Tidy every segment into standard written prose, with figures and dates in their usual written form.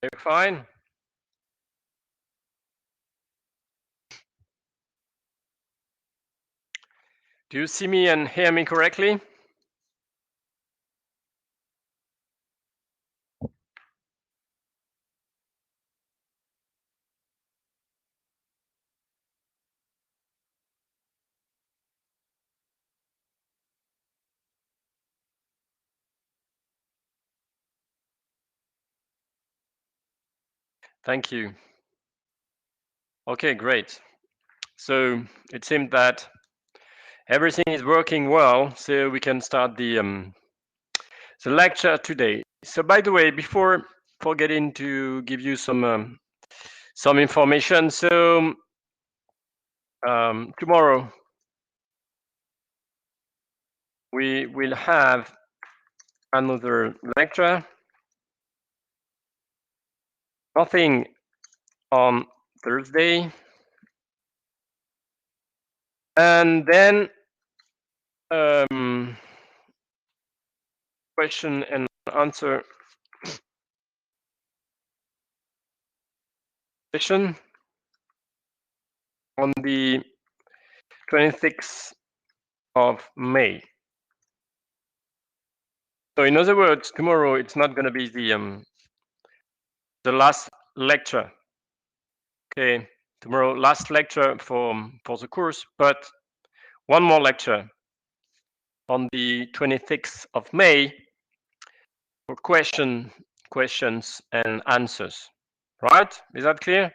You're fine? Do you see me and hear me correctly? Thank you. Okay, great. So it seems that everything is working well, so we can start the lecture today. So by the way, before forgetting to give you some information, so tomorrow we will have another lecture. Nothing on Thursday, and then question and answer session on the 26th of May. So in other words, tomorrow it's not going to be the last lecture. Okay, tomorrow last lecture for the course, but one more lecture on the 26th of May for questions and answers. Right? Is that clear?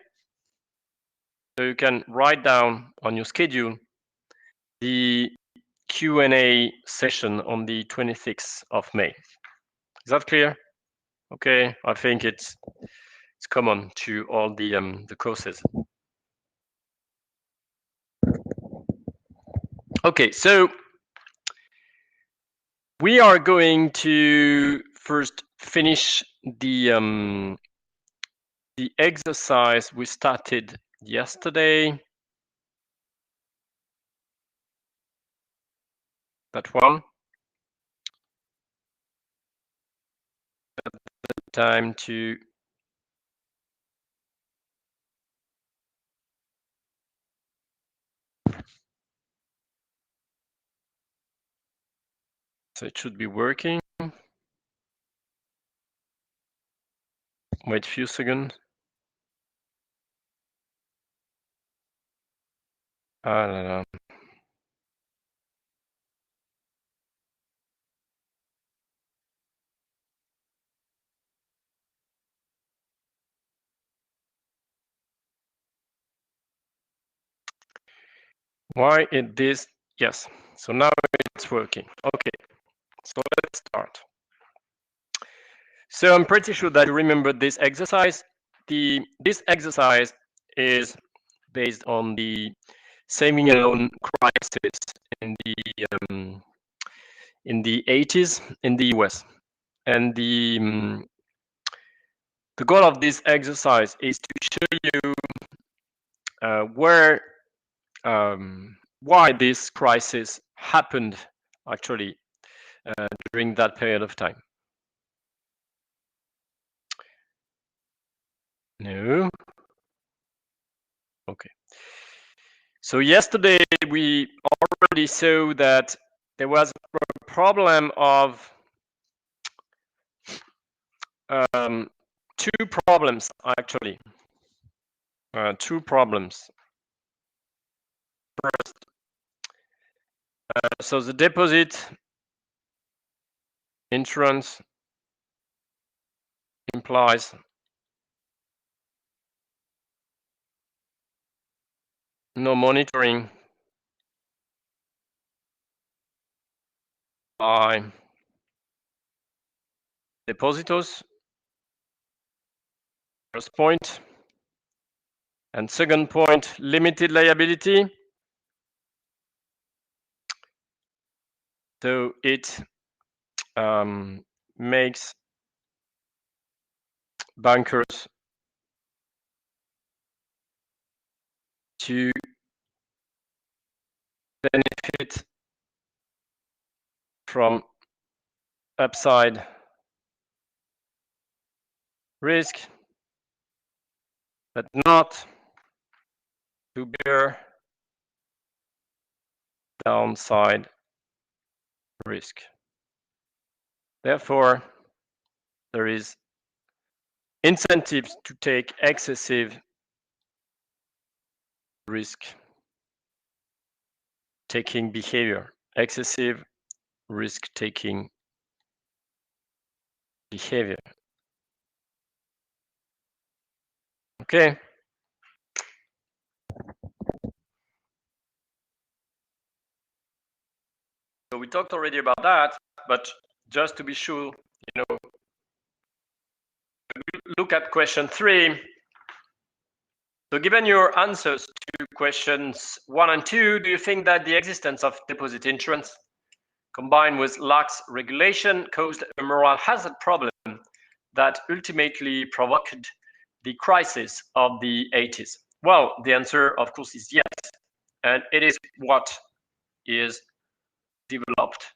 So you can write down on your schedule the Q&A session on the 26th of May. Is that clear? Okay, I think it's common to all the courses. Okay, so we are going to first finish the exercise we started yesterday. That one. Time to so it should be working. Wait a few seconds. Why is this? Yes. So now it's working. Okay. So let's start. So I'm pretty sure that you remember this exercise. This exercise is based on the saving and loan crisis in the 80s in the US, and the goal of this exercise is to show you why this crisis happened actually during that period of time. No. Okay. So yesterday we already saw that there was a problem of two problems actually. Two problems. First, so the deposit insurance implies no monitoring by depositors. First point. And second point, limited liability. So it makes bankers to benefit from upside risk but not to bear downside risk. Therefore, there is incentives to take excessive risk taking behavior, excessive risk taking behavior. Okay. So we talked already about that, but just to be sure, look at question 3. So given your answers to questions 1 and 2, do you think that the existence of deposit insurance combined with lax regulation caused a moral hazard problem that ultimately provoked the crisis of the 80s? Well, the answer, of course, is yes. And it is what is developed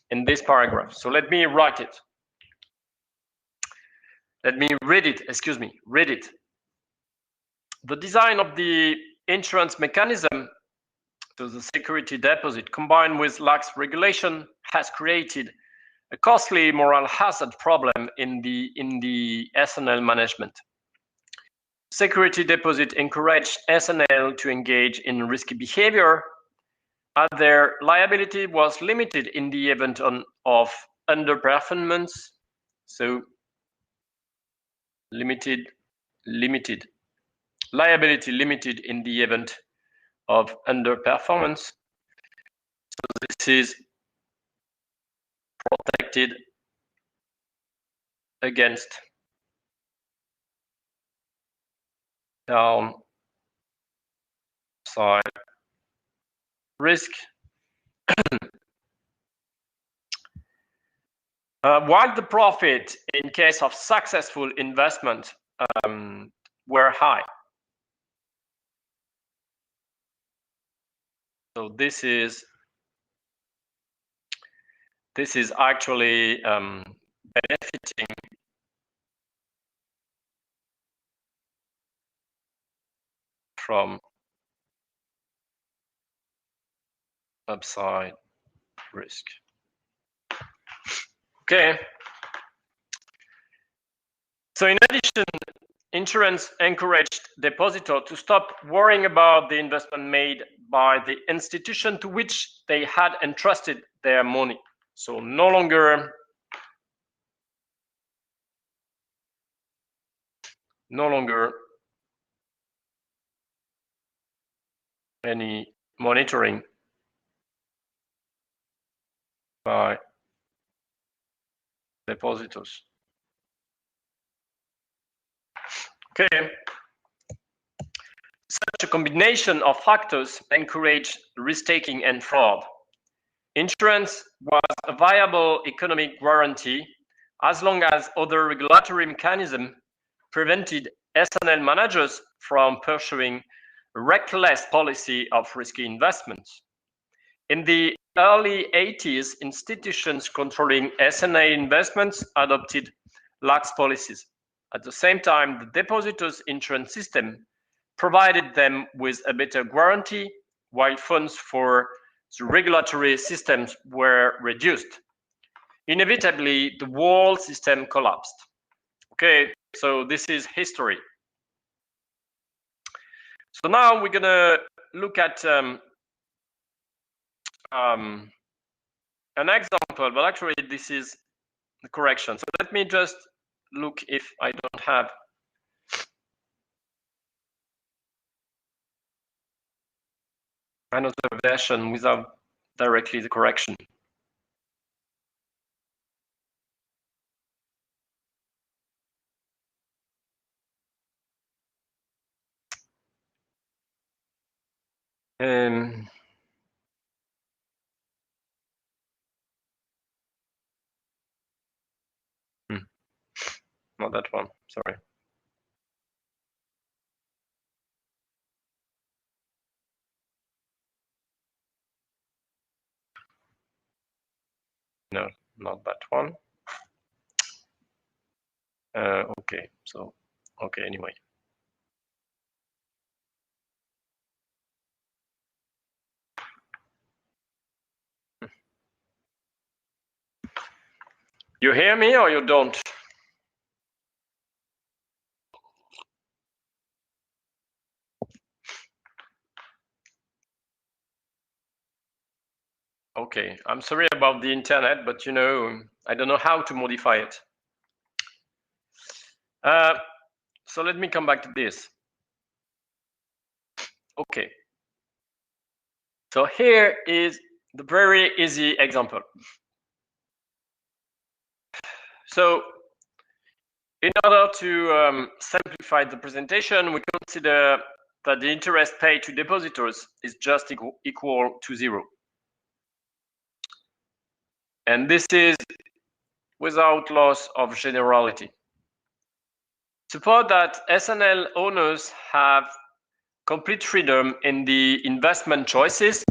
in this paragraph. So let me write it. Let me read it, read it. The design of the insurance mechanism, so the security deposit, combined with lax regulation, has created a costly moral hazard problem in the S&L management. Security deposit encouraged S&L to engage in risky behavior, as their liability was limited in the event of underperformance. So limited, liability limited in the event of underperformance. So this is protected against downside risk. While the profit in case of successful investment were high. So this is actually benefiting from upside risk. Okay. So in addition, insurance encouraged depositors to stop worrying about the investment made by the institution to which they had entrusted their money. So no longer any monitoring by depositors. Okay. Such a combination of factors encouraged risk-taking and fraud. Insurance was a viable economic guarantee as long as other regulatory mechanisms prevented S&L managers from pursuing a reckless policy of risky investments. In the early 80s, institutions controlling S&L investments adopted lax policies. At the same time, the depositors' insurance system provided them with a better guarantee, while funds for the regulatory systems were reduced. Inevitably, the whole system collapsed. Okay, so this is history. So now we're gonna look at an example, but actually this is the correction. So let me just look if I don't have another version without directly the correction. Not that one, sorry. No, not that one. Okay, so, okay, anyway. You hear me or you don't? Okay, I'm sorry about the internet, but you know, I don't know how to modify it. So let me come back to this. Okay. So here is the very easy example. So in order to simplify the presentation, we consider that the interest paid to depositors is just equal to 0. And this is without loss of generality. Suppose that SNL owners have complete freedom in the investment choices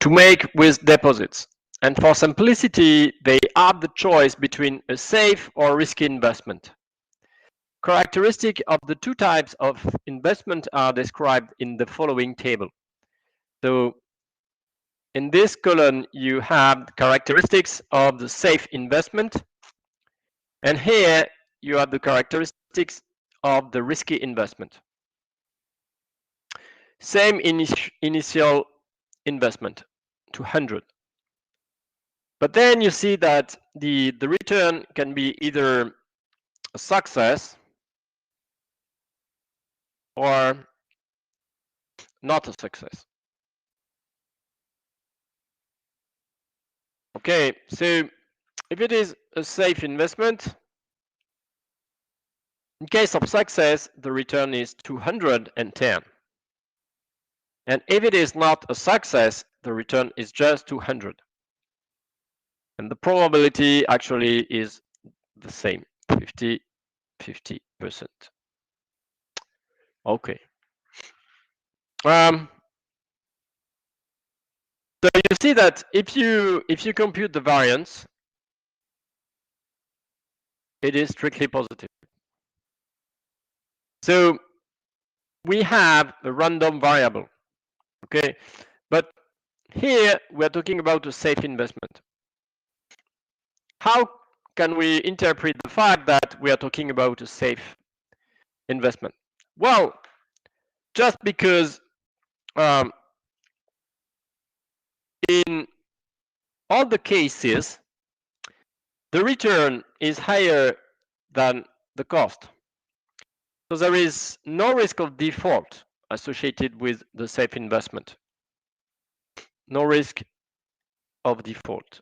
to make with deposits. And for simplicity, they have the choice between a safe or risky investment. Characteristics of the two types of investment are described in the following table. So in this column, you have the characteristics of the safe investment. And here you have the characteristics of the risky investment. Same initial investment, 200. But then you see that the return can be either a success or not a success. Okay, so if it is a safe investment, in case of success, the return is 210. And if it is not a success, the return is just 200. And the probability actually is the same, 50%. Okay. So you see that if you compute the variance, it is strictly positive. So we have a random variable, okay? But here we're talking about a safe investment. How can we interpret the fact that we are talking about a safe investment? Well, just because in all the cases, the return is higher than the cost. So there is no risk of default associated with the safe investment. No risk of default.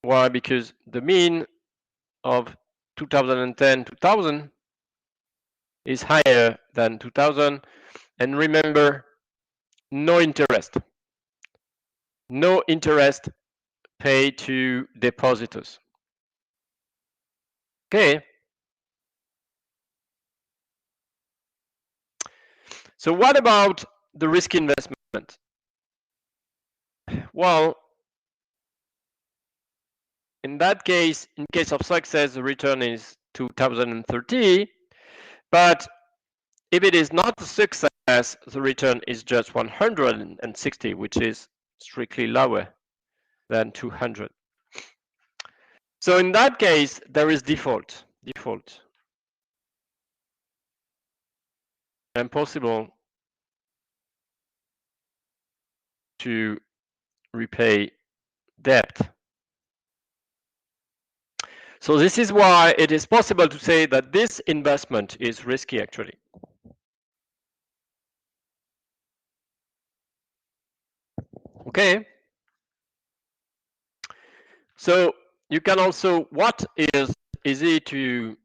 Why? Because the mean of 2010-2000 is higher than 2000. And remember, no interest. No interest paid to depositors. Okay. So what about the risk investment? Well, in that case, in case of success, the return is 2030. But if it is not a success, the return is just 160, which is strictly lower than 200. So in that case, there is default. And possible to repay debt. So this is why it is possible to say that this investment is risky actually. Okay. So you can also, what is easy to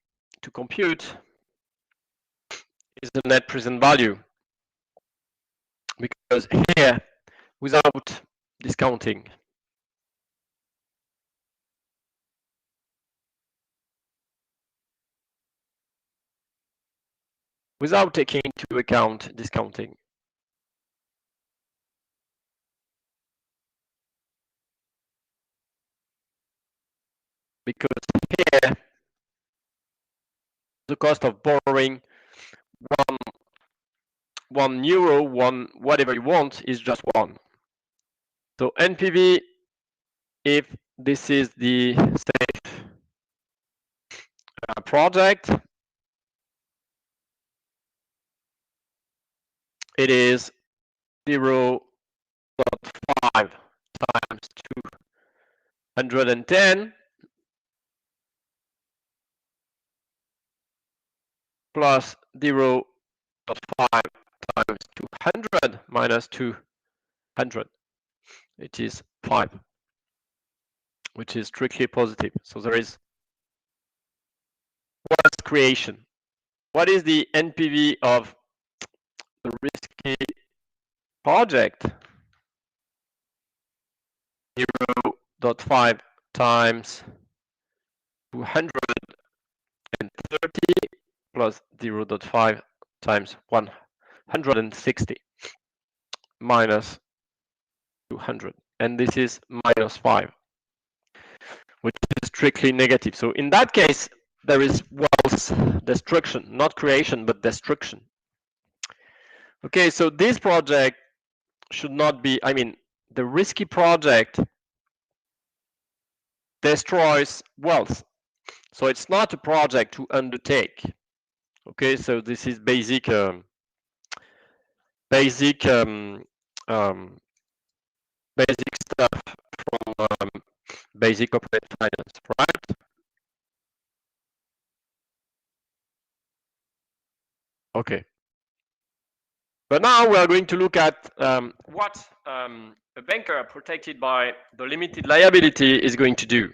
compute is the net present value. Because here, without discounting, without taking into account discounting. Because here, the cost of borrowing €1, whatever you want, is just 1. So NPV, if this is the safe project, it is 0.5 times 210 plus 0.5 times 200 minus 200. It is 5, which is strictly positive. So there is wealth creation. What is the NPV of the risky project? 0.5 times 230 plus 0.5 times 160 minus 200. And this is minus 5, which is strictly negative. So in that case, there is wealth destruction, not creation, but destruction. Okay, so this project should not be, I mean, the risky project destroys wealth. So it's not a project to undertake. Okay, so this is basic basic stuff from basic corporate finance, right? Okay. But now we are going to look at what a banker protected by the limited liability is going to do.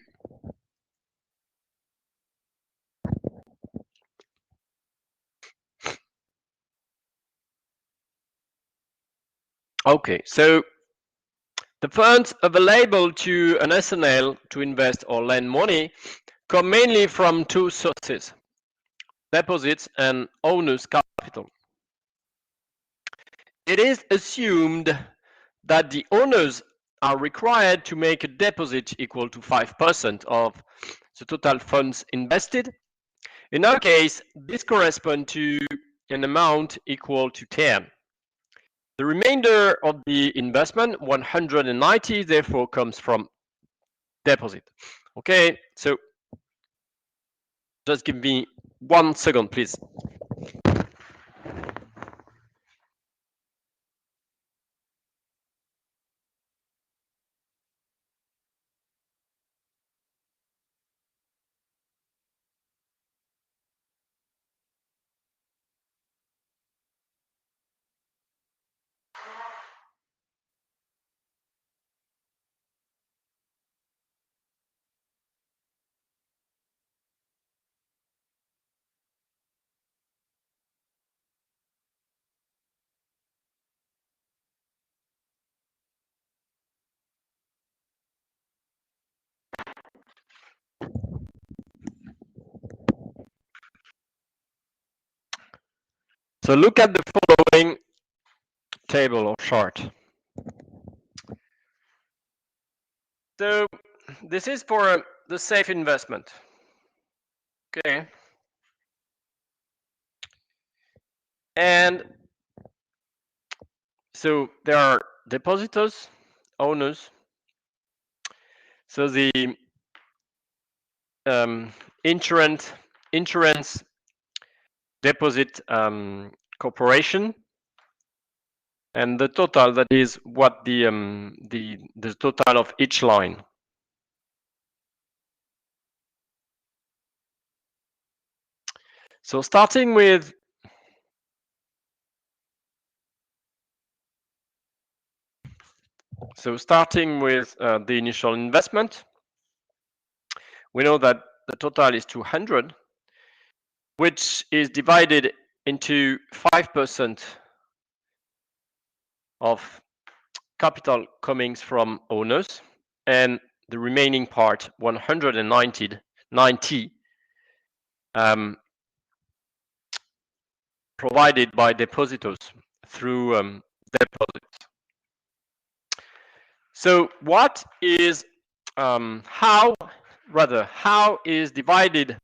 Okay, so the funds available to an SNL to invest or lend money come mainly from two sources: deposits and owner's capital. It is assumed that the owners are required to make a deposit equal to 5% of the total funds invested. In our case, this corresponds to an amount equal to 10. The remainder of the investment, 190, therefore comes from deposit. Okay, so just give me 1 second, please. So look at the following table or chart. So this is for the safe investment. Okay. And so there are depositors, owners. So the insurance deposit corporation, and the total, that is what the total of each line. So starting with the initial investment, we know that the total is 200, which is divided into 5% of capital coming from owners, and the remaining part, 190, provided by depositors through deposits. So what is how is divided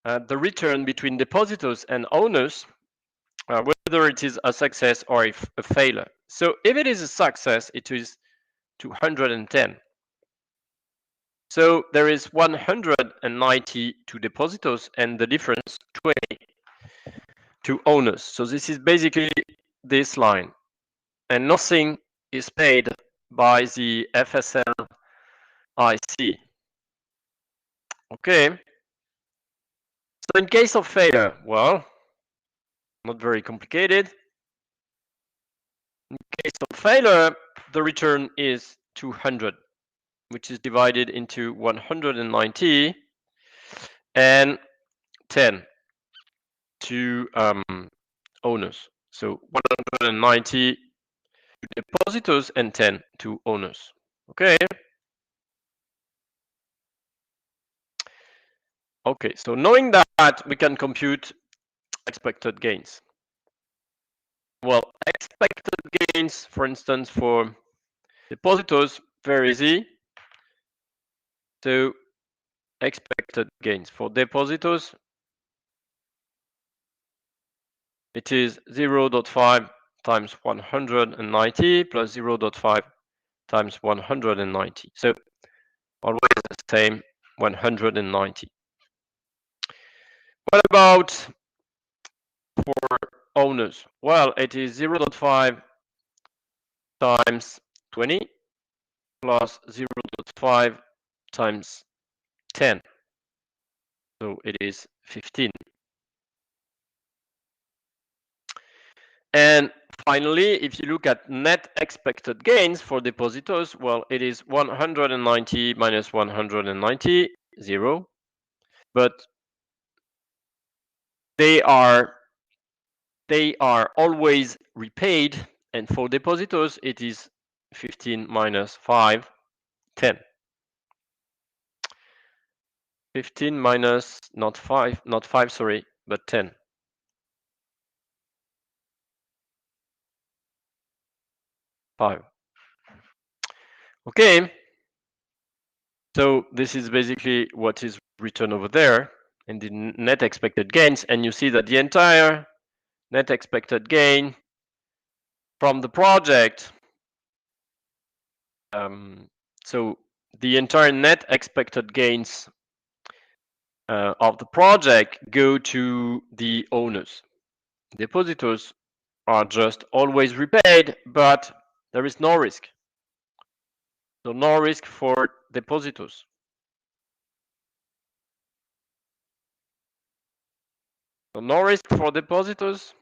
the return between depositors and owners, whether it is a success or a failure? So if it is a success, it is 210. So there is 190 to depositors and the difference 20 to owners. So this is basically this line, and nothing is paid by the FSL IC. Okay. So in case of failure, well, not very complicated. In case of failure, the return is 200, which is divided into 190 and 10 to owners. So 190 to depositors and 10 to owners. Okay. Okay, so knowing that, we can compute expected gains. Well, expected gains, for instance, for depositors, very easy. So expected gains for depositors, it is 0.5 times 190 plus 0.5 times 190. So always the same, 190. What about for owners? Well, it is 0.5 times 20 plus 0.5 times 10. So it is 15. And finally, if you look at net expected gains for depositors, well, it is 190 minus 190, 0. But they are always repaid, and for depositors, it is 15 minus 5, 10. 15 minus not 5, sorry, but 10. Five. Okay. So this is basically what is written over there in the net expected gains, and you see that the entire net expected gain from the project, so the entire net expected gains of the project go to the owners. Depositors are just always repaid, but there is no risk. So no risk for depositors. So no risk for depositors.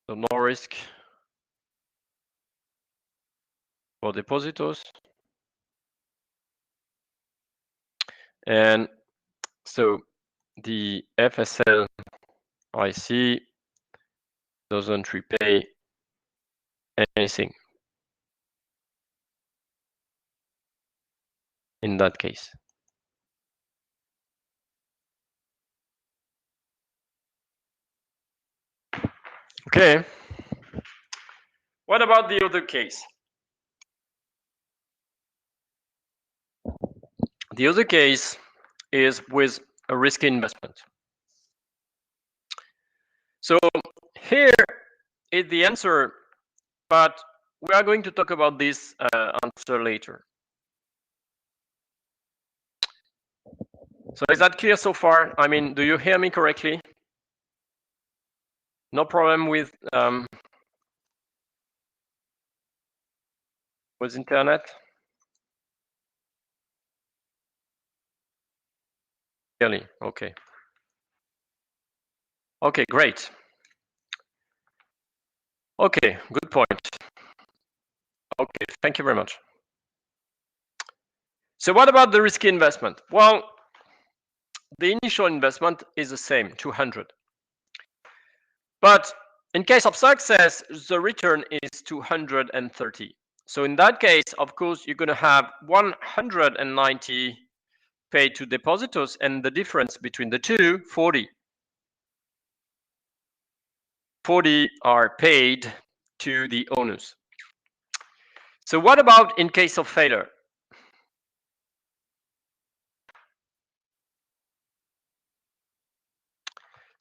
So no risk for depositors. And so the FSL IC doesn't repay anything in that case. Okay. What about the other case? The other case is with a risky investment. So here is the answer, but we are going to talk about this answer later. So is that clear so far? I mean, do you hear me correctly? No problem with internet? Clearly, okay. Okay, great. Okay, good point. Okay, thank you very much. So what about the risky investment? Well, the initial investment is the same, 200. But in case of success, the return is 230. So in that case, of course, you're going to have 190 paid to depositors, and the difference between the two, 40. 40 are paid to the owners. So what about in case of failure?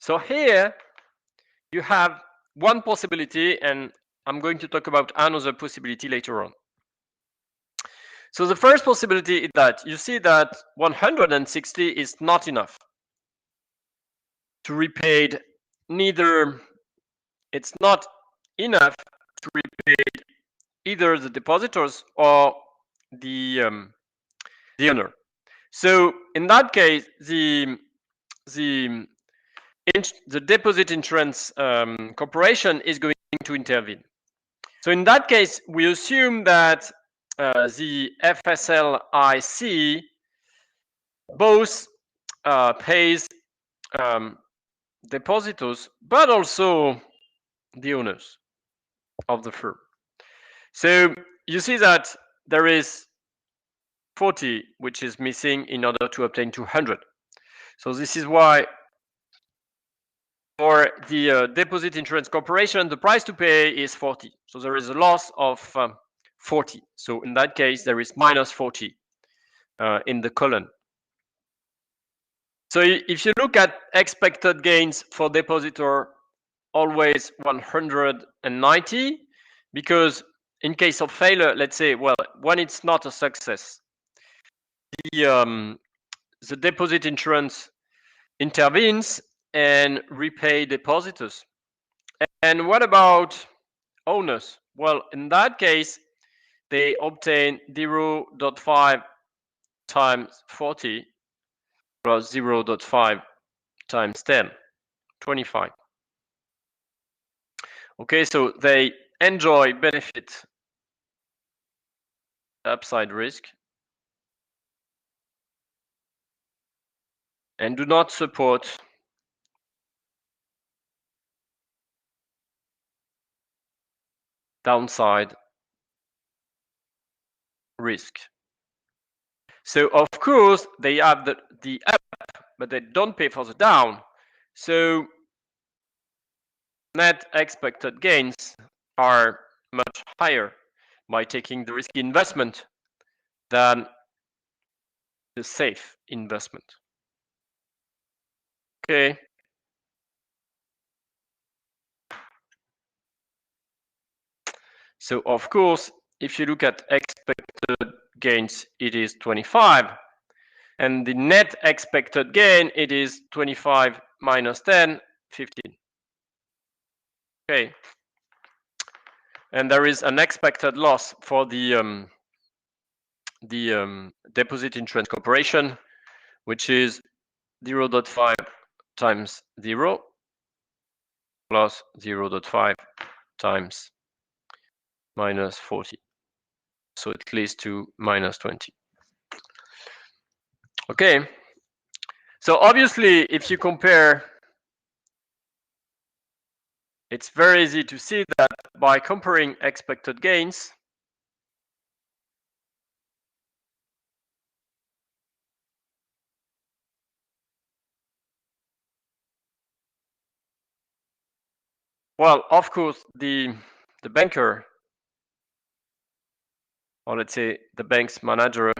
So here you have one possibility, and I'm going to talk about another possibility later on. So the first possibility is that you see that 160 is not enough to repay neither, it's not enough to repay either the depositors or the owner. So in that case, the deposit insurance corporation is going to intervene. So in that case, we assume that the FSLIC both pays depositors, but also the owners of the firm. So you see that there is 40 which is missing in order to obtain 200. So this is why for the deposit insurance corporation, the price to pay is 40. So there is a loss of 40. So in that case, there is minus 40 in the column. So if you look at expected gains for depositor, always 190, because in case of failure, let's say, well, when it's not a success, the deposit insurance intervenes and repay depositors. And what about owners? Well, in that case, they obtain 0.5 times 40 plus 0.5 times 10, 25. Okay, so they enjoy benefit upside risk and do not support downside risk. So of course they have the up, but they don't pay for the down. So net expected gains are much higher by taking the risky investment than the safe investment. Okay. So of course, if you look at expected gains, it is 25. And the net expected gain, it is 25 minus 10, 15. Okay. And there is an expected loss for the deposit insurance corporation, which is 0.5 times 0 plus 0.5 times minus 40. So it leads to minus 20. Okay. So obviously, if you compare, it's very easy to see that by comparing expected gains, well, of course, the banker, or let's say the bank's manager,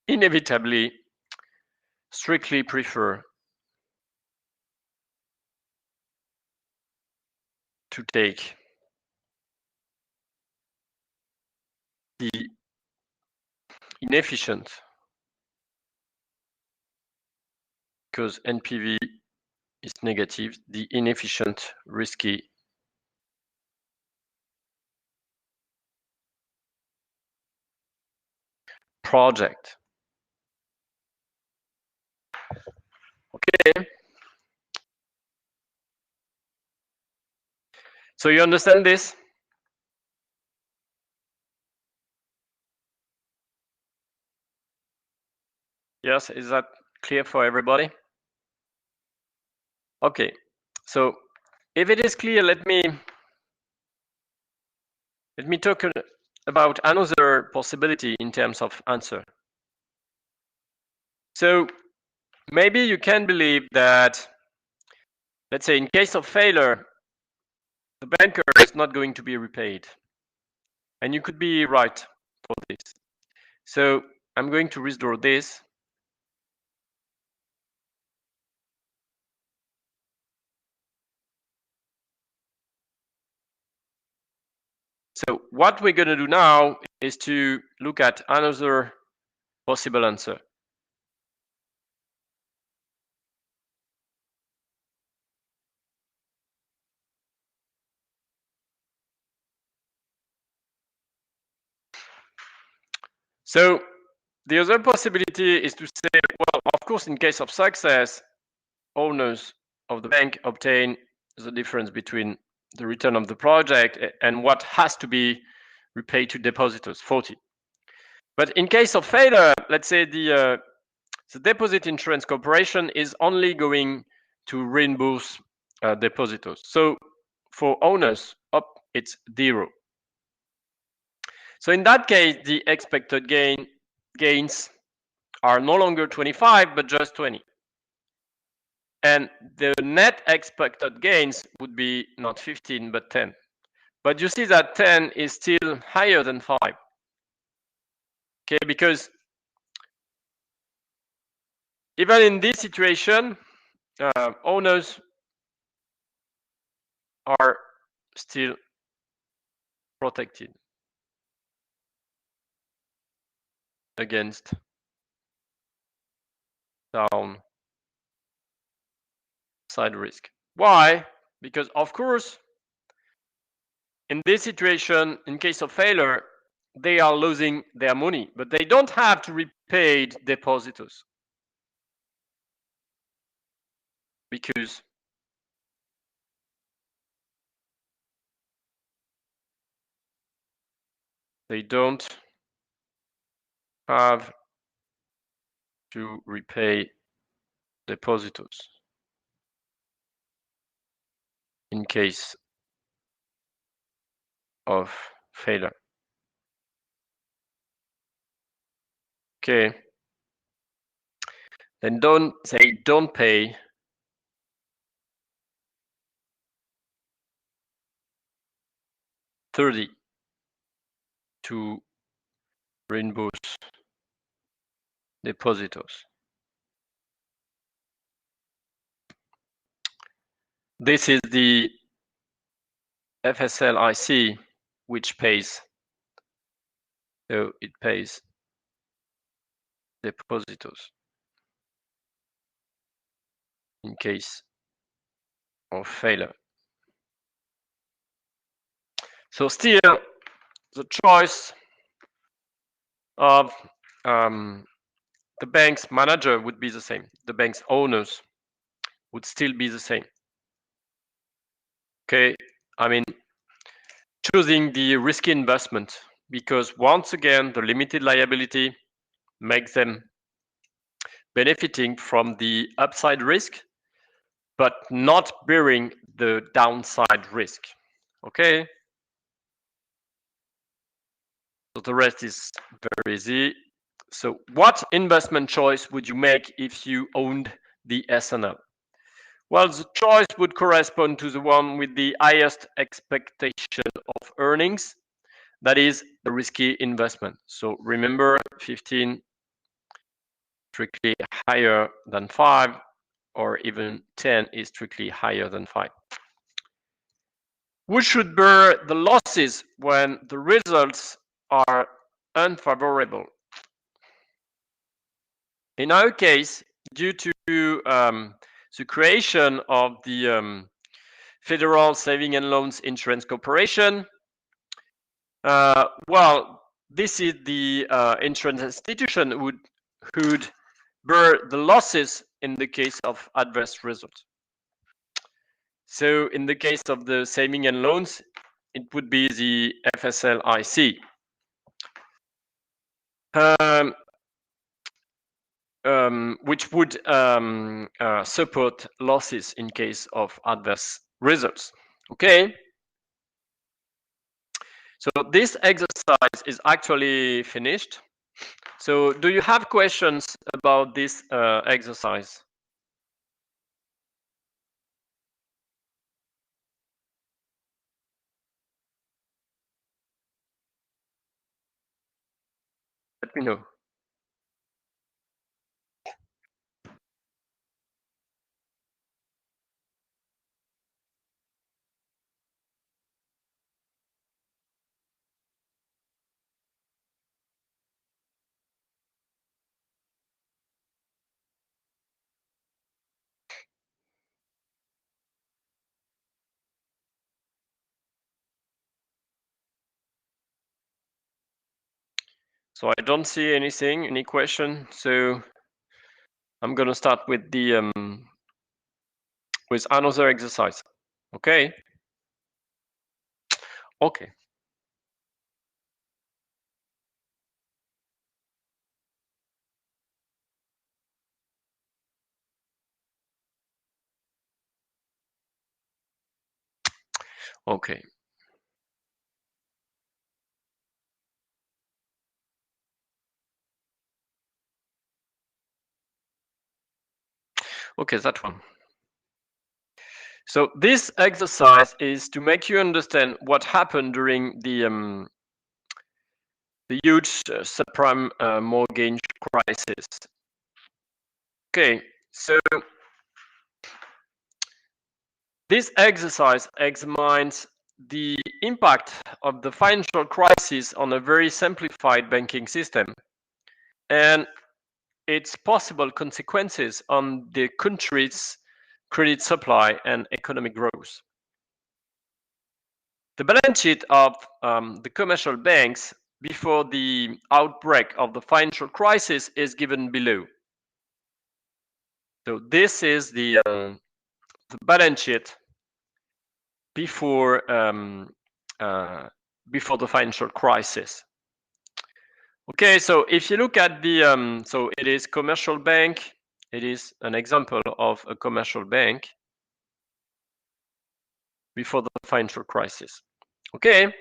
inevitably strictly prefer to take the inefficient, because NPV is negative, the inefficient, risky project. Okay. So you understand this? Yes, is that clear for everybody? Okay, so if it is clear, let me talk about another possibility in terms of answer. So maybe you can believe that, let's say in case of failure, the banker is not going to be repaid. And you could be right for this. So I'm going to redraw this. So what we're going to do now is to look at another possible answer. So the other possibility is to say, well, of course, in case of success, owners of the bank obtain the difference between the return of the project and what has to be repaid to depositors, 40. But in case of failure, let's say the deposit insurance corporation is only going to reimburse depositors. So for owners, it's 0. So in that case, the expected gains are no longer 25, but just 20. And the net expected gains would be not 15, but 10. But you see that 10 is still higher than 5. Okay, because even in this situation, owners are still protected against downside risk. Why? Because of course, in this situation, in case of failure, they are losing their money, but they don't have to repay depositors because they don't have to repay depositors in case of failure. Okay. Then they don't pay $30 to reimburse depositors. This is the FSLIC which pays. So it pays depositors in case of failure. So still, the choice of the bank's manager would be the same. The bank's owners would still be the same. Okay, I mean, choosing the risky investment because once again, the limited liability makes them benefiting from the upside risk, but not bearing the downside risk. Okay, so the rest is very easy. So what investment choice would you make if you owned the SNL? Well, the choice would correspond to the one with the highest expectation of earnings. That is the risky investment. So remember, 15 strictly higher than 5, or even 10 is strictly higher than 5. Who should bear the losses when the results are unfavorable? In our case, due to the creation of the Federal Saving and Loans Insurance Corporation, well, this is the insurance institution who'd bear the losses in the case of adverse results. So in the case of the saving and loans, it would be the FSLIC. Which would support losses in case of adverse results. Okay. So this exercise is actually finished. So do you have questions about this exercise? let me know. So I don't see anything, any question. So I'm gonna start with the with another exercise. Okay. Okay. Okay. Okay, that one. So this exercise is to make you understand what happened during the huge subprime mortgage crisis. Okay, so this exercise examines the impact of the financial crisis on a very simplified banking system and its possible consequences on the country's credit supply and economic growth. The balance sheet of the commercial banks before the outbreak of the financial crisis is given below. So this is the balance sheet before before the financial crisis. Okay, so if you look at the so it is commercial bank. It is an example of a commercial bank before the financial crisis. Okay,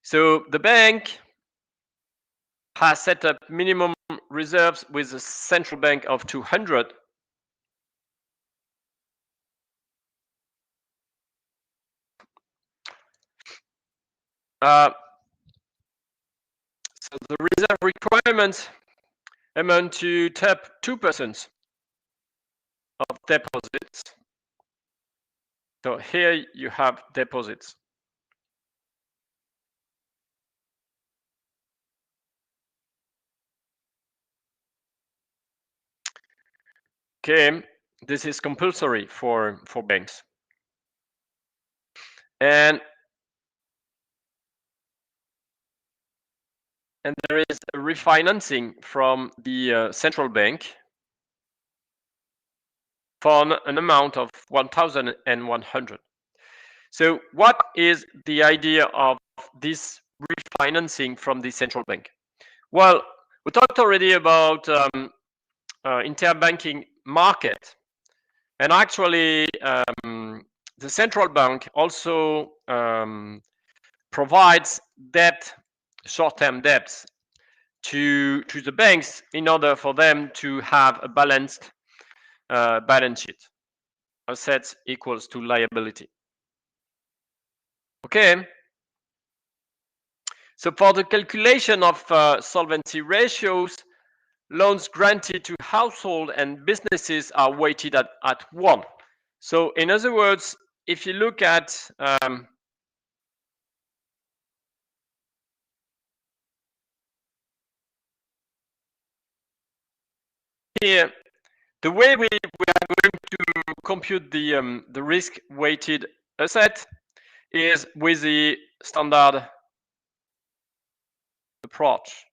so the bank has set up minimum reserves with a central bank of 200. So the reserve requirements amount to 2% of deposits. So here you have deposits. Okay, this is compulsory for banks. And there is a refinancing from the central bank for an amount of 1,100. So what is the idea of this refinancing from the central bank? Well, we talked already about interbanking market, and actually the central bank also provides debt, short-term debts to the banks in order for them to have a balanced balance sheet. Assets equals to liability. Okay. So for the calculation of solvency ratios, loans granted to household and businesses are weighted at 1. So in other words, if you look at here, the way we are going to compute the risk-weighted asset is with the standard approach.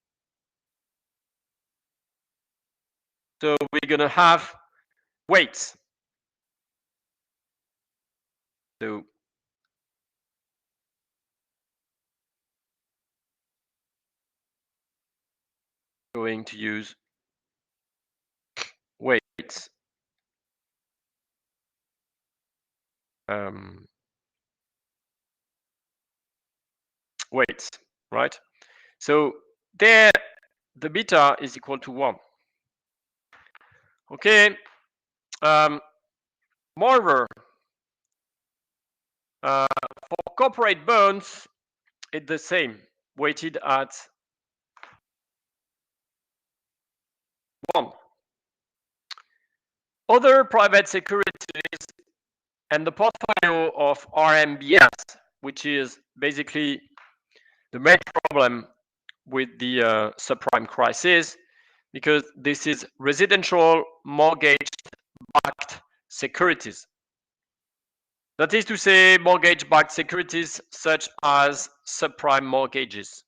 So we're going to have weights. So going to use weights. Weights, right? So there, the beta is equal to 1. Okay. Moreover, for corporate bonds, it's the same. weighted at 1. Other private securities and the portfolio of RMBS, which is basically the main problem with the subprime crisis, because this is residential mortgage-backed securities. That is to say, mortgage-backed securities such as subprime mortgages.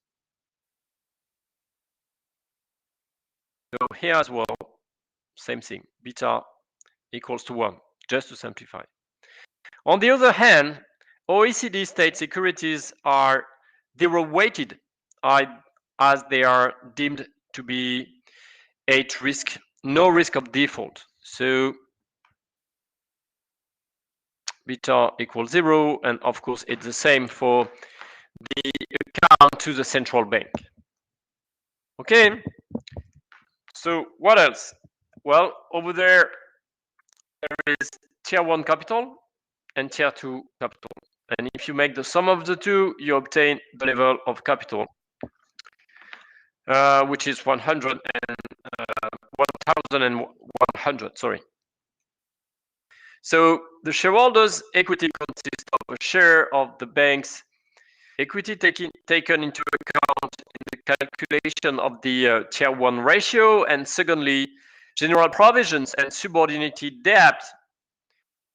So here as well, same thing, beta equals to 1, just to simplify. On the other hand, OECD state securities are zero-weighted as they are deemed to be at risk, no risk of default. So beta equals 0, and of course it's the same for the account to the central bank. Okay, so what else? Well, over there is tier 1 capital and tier 2 capital. And if you make the sum of the two, you obtain the level of capital, which is 1,100, sorry. So the shareholders' equity consists of a share of the bank's equity taken into account in the calculation of the tier 1 ratio, and secondly, general provisions and subordinated debt,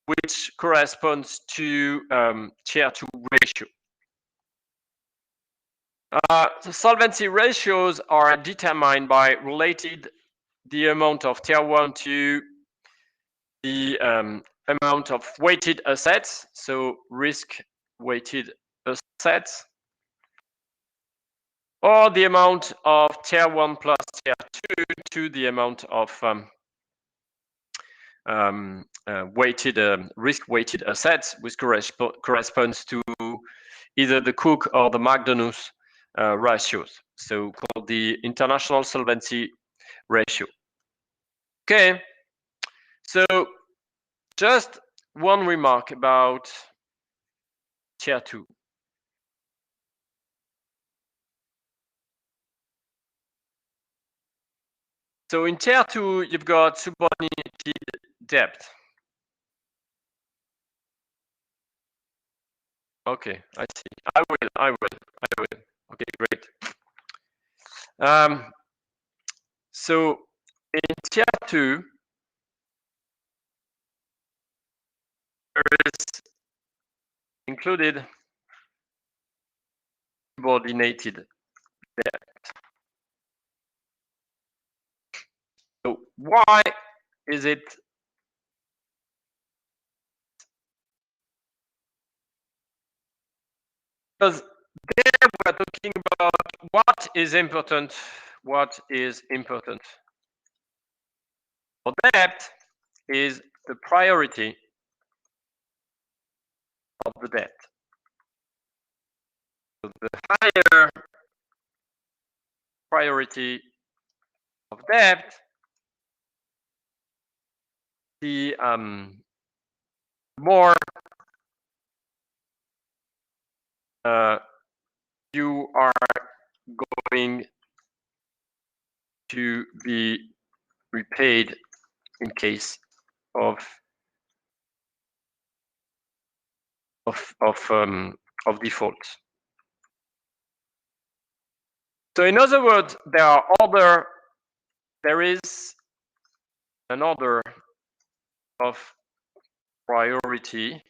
which corresponds to tier 2 ratio. The solvency ratios are determined by related the amount of tier 1 to the amount of weighted assets, so risk weighted assets, or the amount of tier 1 plus tier 2 to the amount of risk weighted assets, which corresponds to either the Cook or the McDonough ratios, so called the international solvency ratio. Okay, so just one remark about tier 2. So in tier 2, you've got subordinated debt. Okay, I see. I will. Okay, great. So in tier 2, there is included subordinated debt. So why is it? Because there we're talking about what is important, what is important. For debt is the priority of the debt. So the higher priority of debt, the more you are going to be repaid in case of default. So in other words, there is an order of priority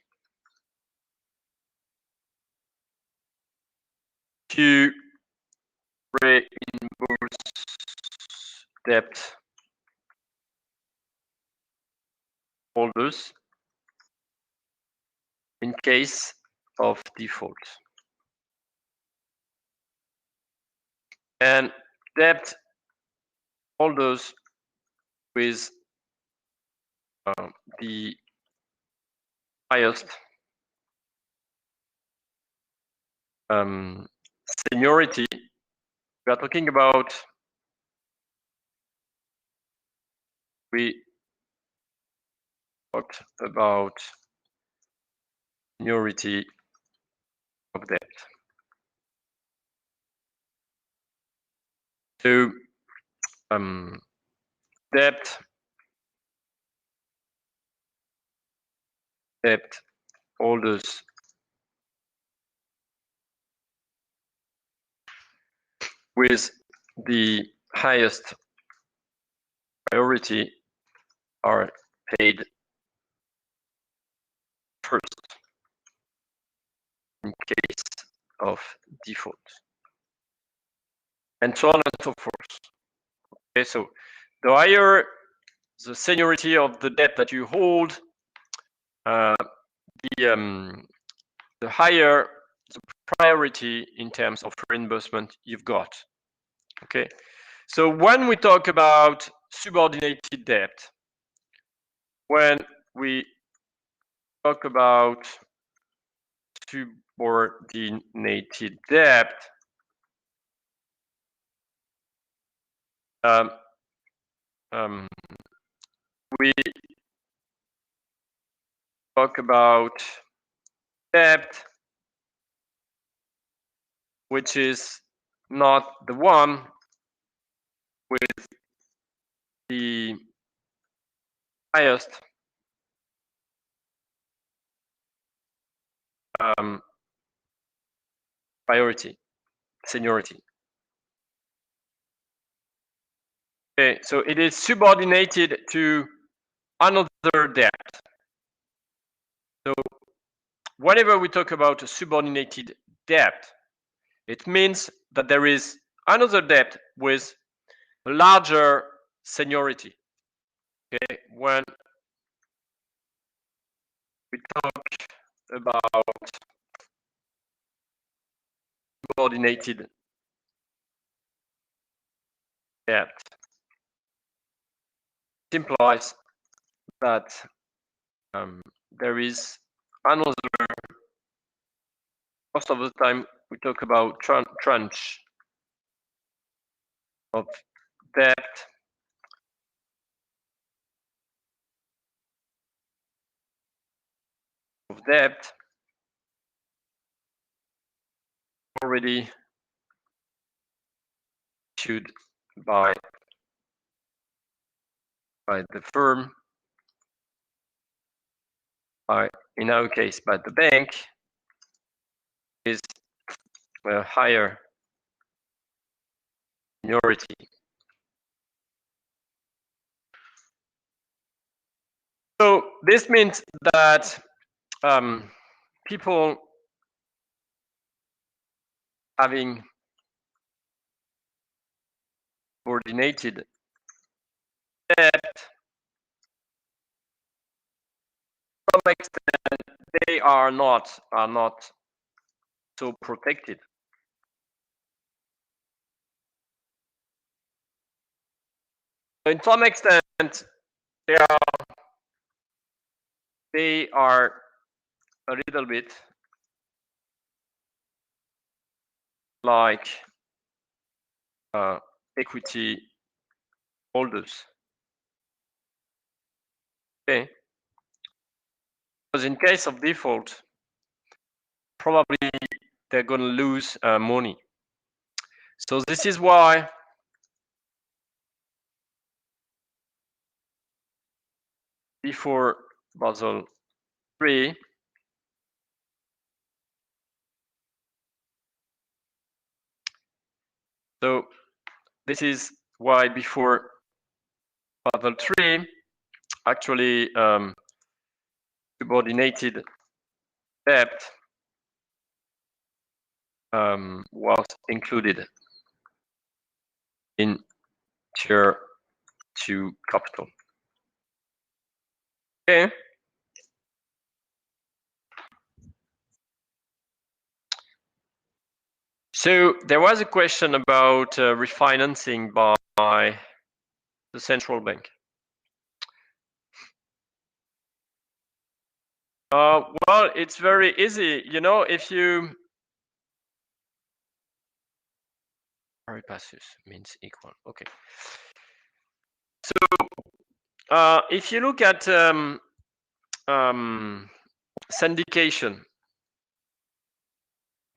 to reimburse debt holders in case of default. And debt holders with the highest seniority, we are talking about seniority of debt. So debt holders with the highest priority are paid first in case of default, and so on and so forth. Okay, so the higher the seniority of the debt that you hold, the higher the priority in terms of reimbursement you've got. Okay, so when we talk about subordinated debt, when we talk about subordinated debt, we talk about debt which is not the one with the highest priority, seniority. Okay, so it is subordinated to another debt. So whenever we talk about a subordinated debt, it means that there is another debt with a larger seniority. Okay, when we talk about subordinated debt, it implies that there is another, most of the time we talk about tranche of debt already issued by the firm, in our case by the bank, is a higher seniority. So this means that people having subordinated debt, to some extent, they are not so protected. So in some extent, they are a little bit like equity holders. Okay, because in case of default, probably they're going to lose money. So this is why before Basel III, so this is why before Basel III, actually subordinated debt was included in Tier 2 capital. Okay. So there was a question about refinancing by the central bank. Well, it's very easy. You know, if you pari passus means equal. Okay. So if you look at syndication,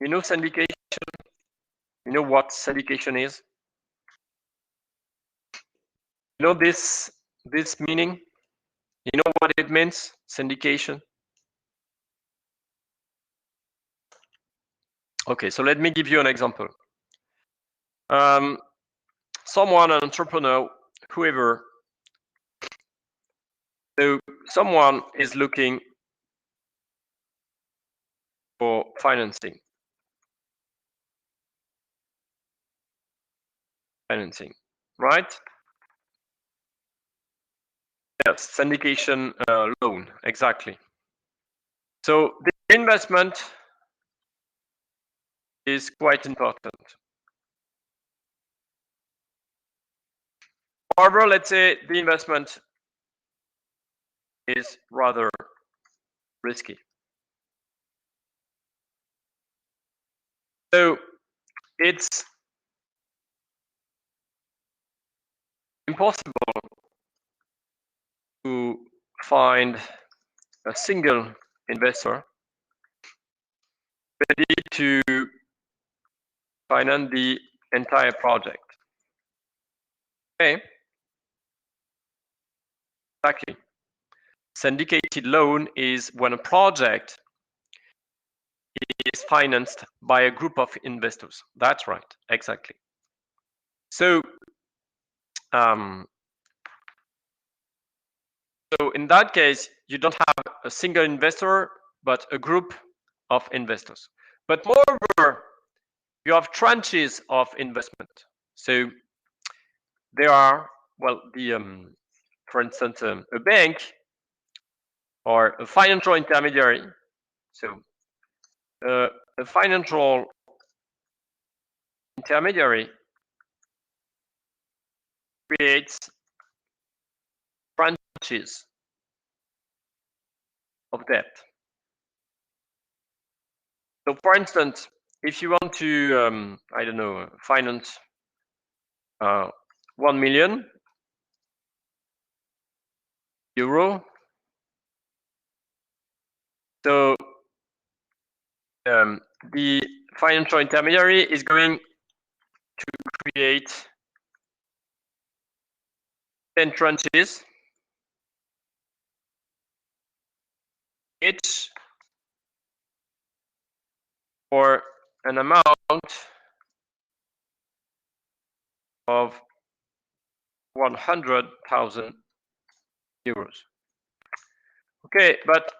you know syndication. You know what syndication is? You know this meaning? You know what it means? Syndication. Okay, so let me give you an example. Someone, an entrepreneur, whoever, so someone is looking for financing, right? Yes, syndication loan, exactly. So the investment is quite important. However, let's say the investment is rather risky. So it's impossible to find a single investor ready to finance the entire project. Okay, exactly. Syndicated loan is when a project is financed by a group of investors. That's right, exactly. So, so in that case, you don't have a single investor, but a group of investors. But moreover, you have tranches of investment. So there are, well, for instance, a bank or a financial intermediary. So a financial intermediary creates tranches of debt. So, for instance, if you want to, I don't know, finance 1 million euro, so the financial intermediary is going to create 10 tranches, each for an amount of 100,000 euros. Okay, but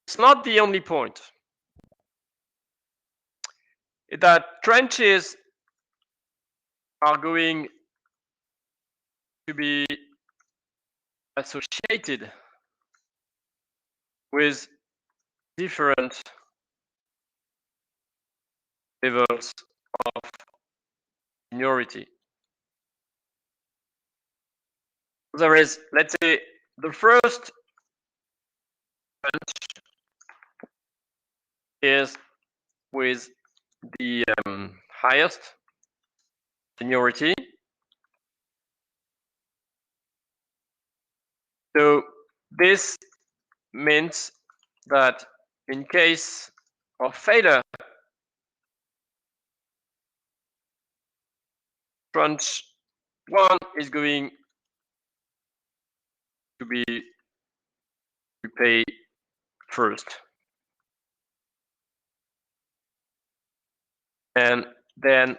it's not the only point. That tranches are going to be associated with different levels of seniority. There is, let's say, the first tranche is with the highest seniority. So this means that in case of failure, tranche 1 is going to be repaid first, and then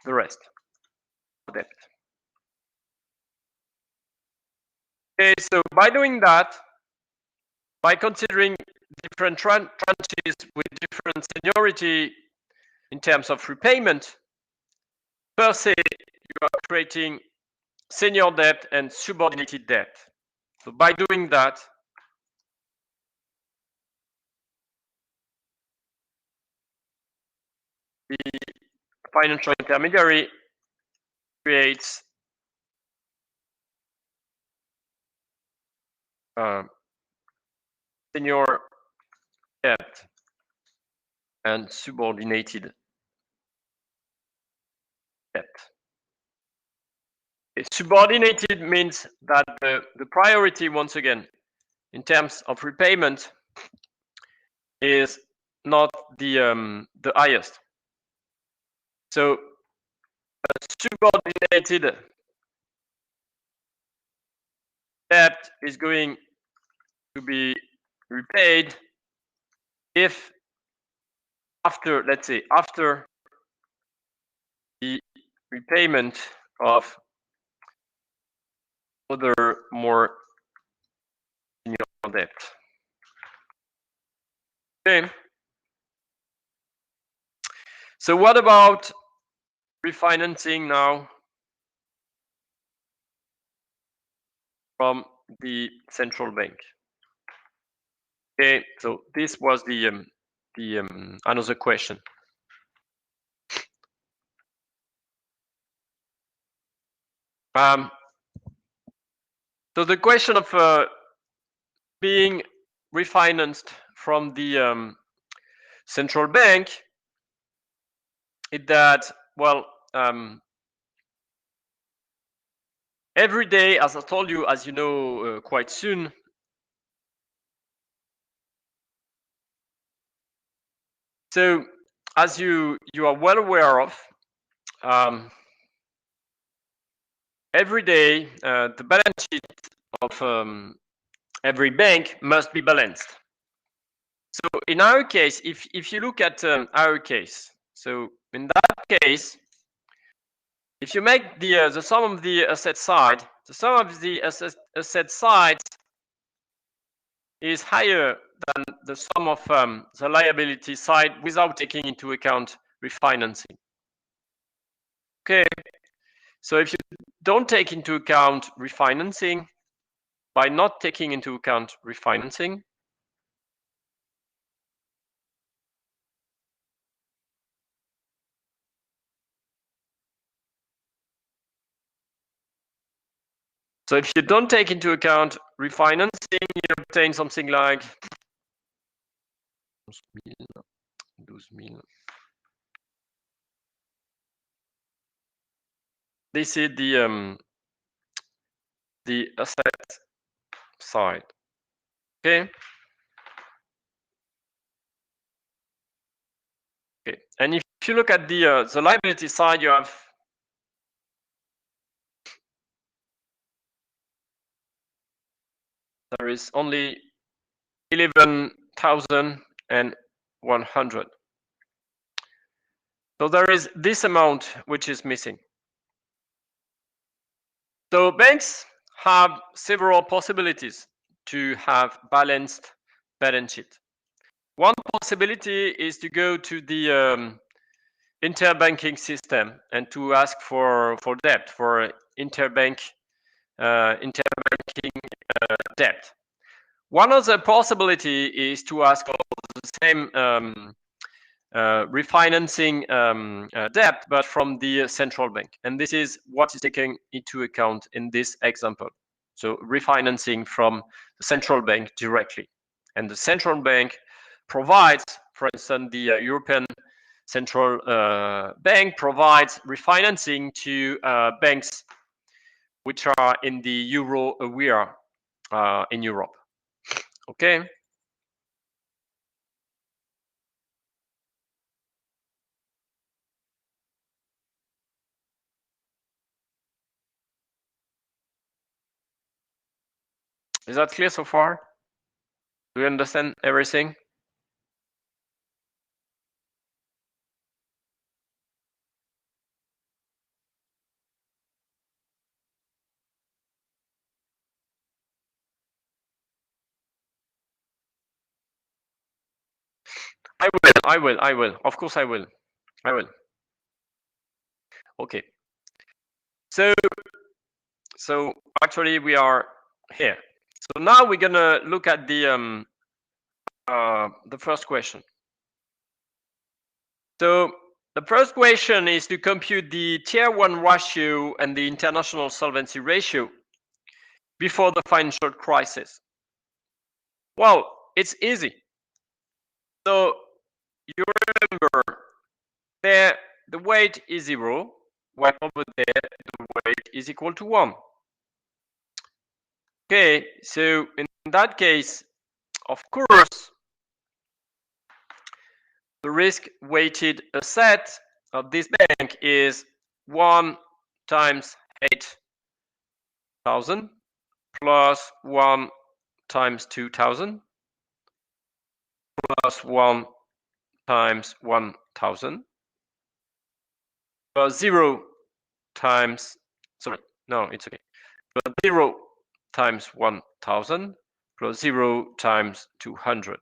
the rest of debt. Okay, so by doing that, by considering different tranches with different seniority in terms of repayment, per se, you are creating senior debt and subordinated debt. So by doing that, the financial intermediary creates senior debt and subordinated debt. Subordinated means that the priority, once again, in terms of repayment, is not the highest. So a subordinated debt is going to be repaid if after, let's say, after the repayment of other more senior debt. Okay. So what about refinancing now from the central bank? Okay, so this was the another question. So the question of being refinanced from the central bank is that, well, every day, as I told you, as you know, quite soon, so as you are well aware of, every day the balance sheet of every bank must be balanced. So in our case, if you look at our case, so in that case, if you make the sum of the asset side, the sum of the asset side is higher than the sum of the liability side without taking into account refinancing. Okay, so if you don't take into account refinancing, by not taking into account refinancing, so if you don't take into account refinancing, you obtain something like 12,000. This is the asset side. Okay. Okay. And if you look at the liability side, you have there is only 11,100. So there is this amount which is missing. So banks have several possibilities to have balanced balance sheet. One possibility is to go to the interbanking system and to ask for debt, for interbanking debt. One other possibility is to ask for the same refinancing debt, but from the central bank. And this is what is taken into account in this example. So refinancing from the central bank directly. And the central bank provides, for instance, the European Central Bank provides refinancing to banks which are in the euro area in Europe. Okay. Is that clear so far? Do you understand everything? I will. Of course I will. Okay. So actually we are here. So now we're gonna look at the first question. So the first question is to compute the Tier 1 ratio and the international solvency ratio before the financial crisis. Well, it's easy. So you remember there the weight is 0, while over there the weight is equal to 1. Okay, so in that case, of course, the risk-weighted asset of this bank is 1 times 8,000 plus 1 times 2,000 plus 1 times 1,000 plus 0 times, sorry, no, it's okay, plus 0 times 1,000 plus 0 times 200.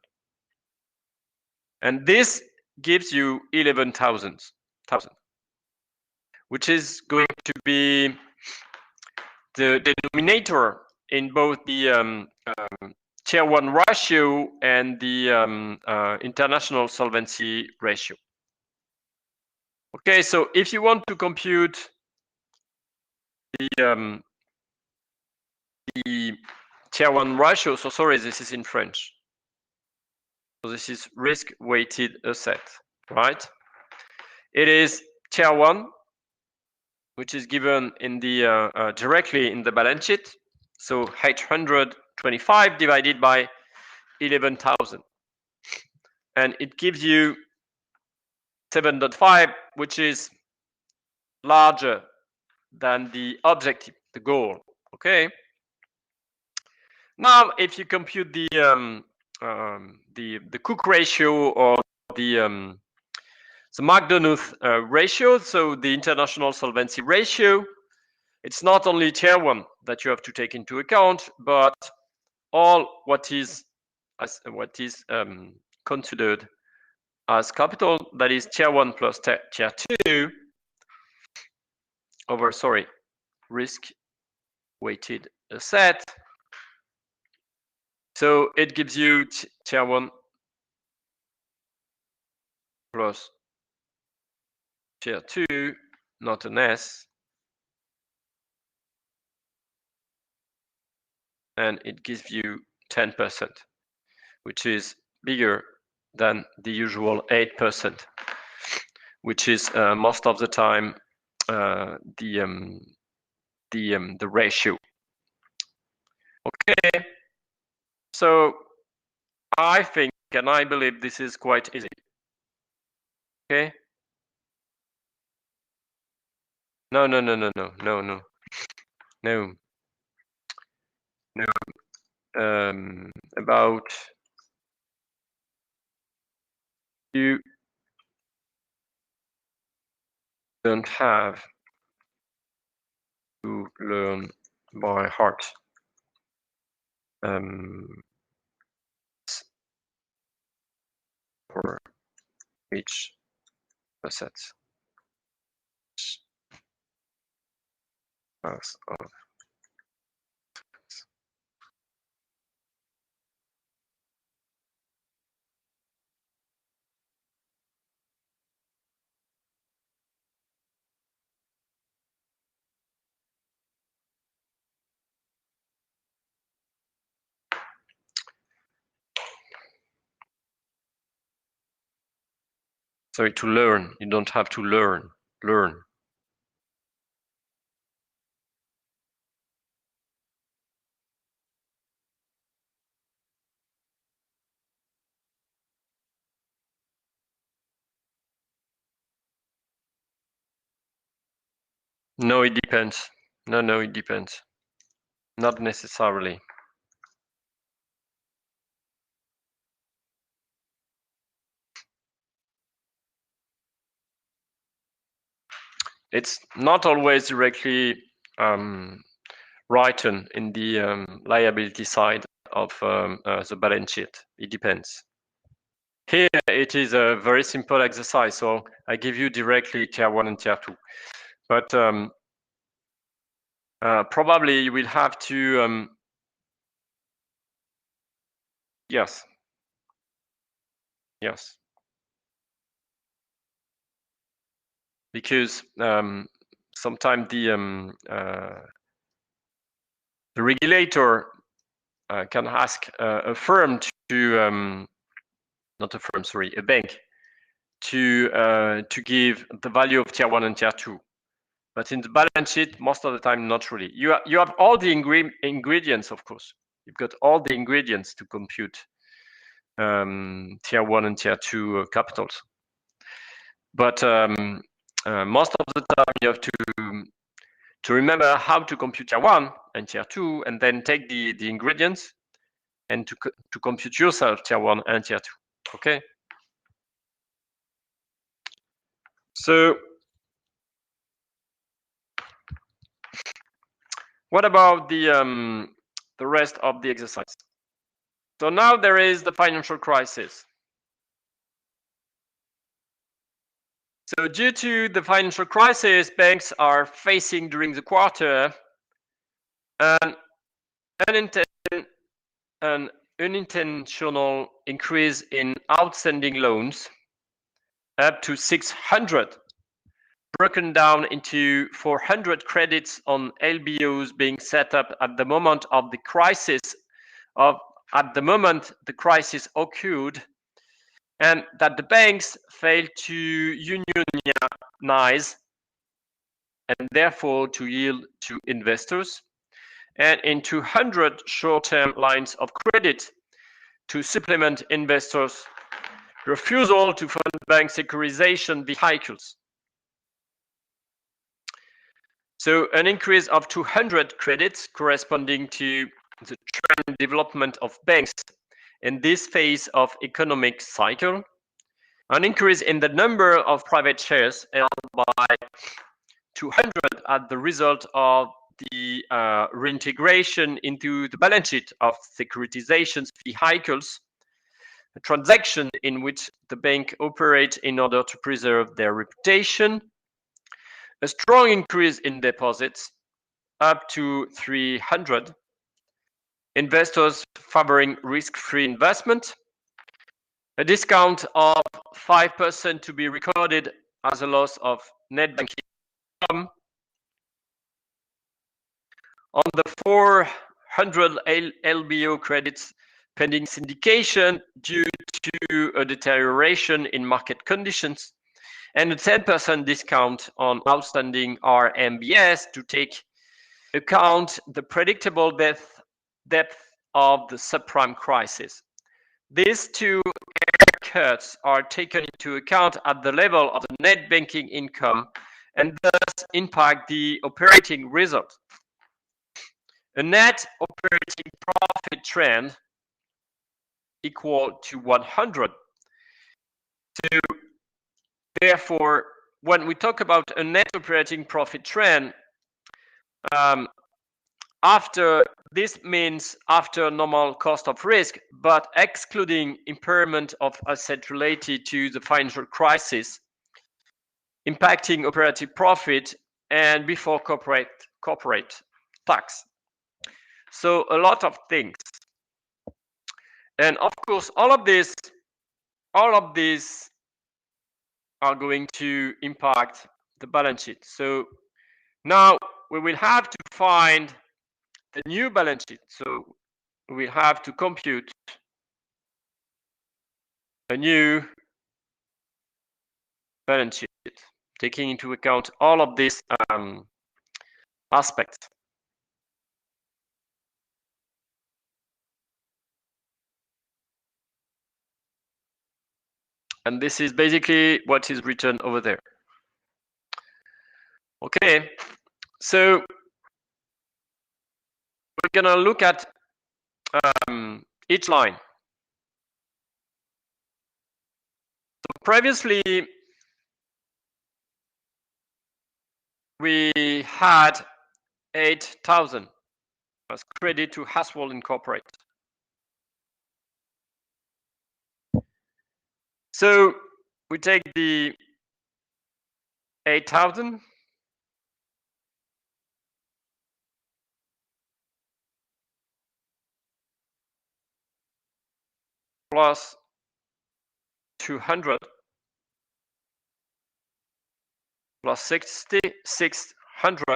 And this gives you 11,000, which is going to be the denominator in both the Tier 1 ratio and the international solvency ratio. Okay, so if you want to compute the Tier 1 ratio, so sorry, this is in French. So this is risk-weighted asset, right? It is Tier 1, which is given in the directly in the balance sheet. So 825 divided by 11,000. And it gives you 7.5, which is larger than the objective, the goal, okay? Now, if you compute the Cook ratio or the McDonough ratio, so the international solvency ratio, it's not only Tier 1 that you have to take into account, but all what is considered as capital, that is Tier 1 plus Tier 2 over, sorry, risk-weighted asset. So it gives you Tier 1 plus Tier 2, not an S, and it gives you 10%, which is bigger than the usual 8%, which is most of the time the ratio. Okay, so I think and I believe this is quite easy. Okay. No. About you don't have to learn by heart. For each asset class of. Sorry, to learn. You don't have to learn. Learn. No, it depends. No, it depends. Not necessarily. It's not always directly written in the liability side of the balance sheet. It depends. Here it is a very simple exercise, so I give you directly Tier 1 and Tier 2. But probably you will have to, yes. Because sometimes the regulator can ask a firm to, not a firm, sorry, a bank, to give the value of Tier 1 and Tier 2. But in the balance sheet, most of the time, not really. You have all the ingredients, of course. You've got all the ingredients to compute Tier 1 and Tier 2 capitals. But most of the time, you have to remember how to compute tier 1 and tier 2, and then take the ingredients and to compute yourself tier 1 and tier 2. Okay. So what about the rest of the exercise? So now there is the financial crisis. So due to the financial crisis banks are facing during the quarter, an unintentional increase in outstanding loans up to 600, broken down into 400 credits on LBOs being set up at the moment of the crisis occurred, and that the banks failed to unionize and therefore to yield to investors, and in 200 short-term lines of credit to supplement investors' refusal to fund bank securitization vehicles. So an increase of 200 credits corresponding to the trend development of banks in this phase of economic cycle, an increase in the number of private shares held by 200 as the result of the reintegration into the balance sheet of securitization vehicles, a transaction in which the bank operates in order to preserve their reputation, a strong increase in deposits up to 300, investors favoring risk-free investment, a discount of 5% to be recorded as a loss of net banking income, on the 400 LBO credits pending syndication due to a deterioration in market conditions, and a 10% discount on outstanding RMBS to take account the predictable depth of the subprime crisis. These two haircuts are taken into account at the level of the net banking income and thus impact the operating result. A net operating profit trend equal to 100. So therefore, when we talk about a net operating profit trend, this means after normal cost of risk, but excluding impairment of assets related to the financial crisis, impacting operating profit and before corporate tax. So a lot of things. And of course, all of these are going to impact the balance sheet. So now we will have to find the new balance sheet. So we have to compute a new balance sheet, taking into account all of these aspects. And this is basically what is written over there. Okay, so we're gonna look at each line. So previously, we had 8,000 as credit to household and corporate. So we take the 8,000 plus 200 plus 600.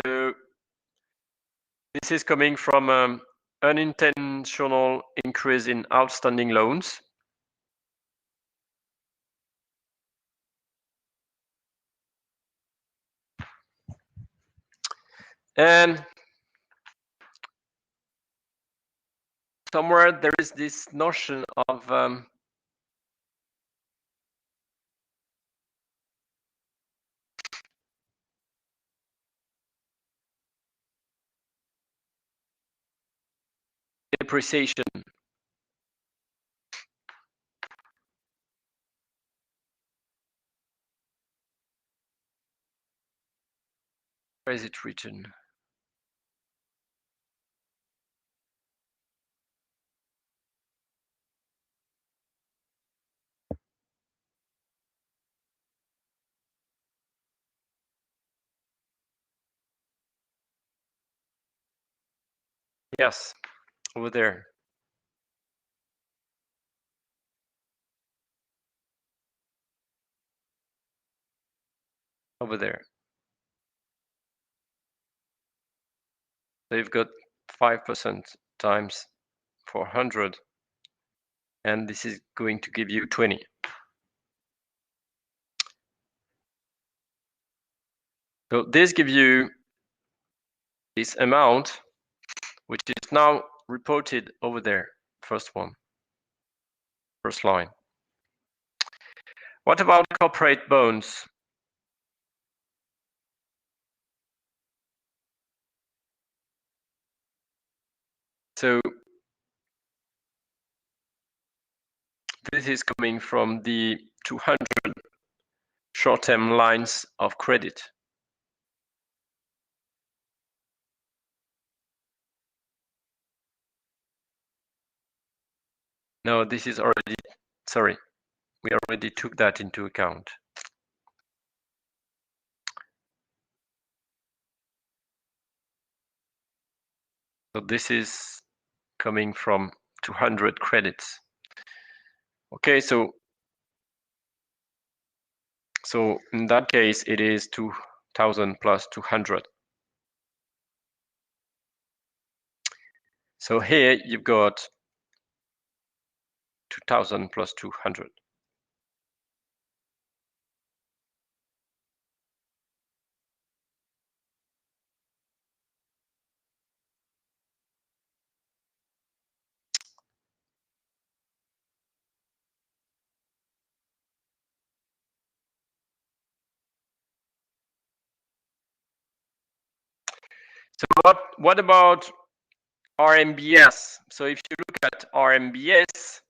So this is coming from unintentional increase in outstanding loans. And somewhere there is this notion of depreciation. Where is it written? Yes, over there. Over there. So you've got 5% times 400, and this is going to give you 20. So this gives you this amount, which is now reported over there, first one, first line. What about corporate bonds? So this is coming from the 200 short-term lines of credit. No, this is already, sorry, we already took that into account. So this is coming from 200 credits. Okay, so in that case, it is 2000 plus 200. So here you've got 2000 plus 200. So what about RMBS? So if you look at RMBS,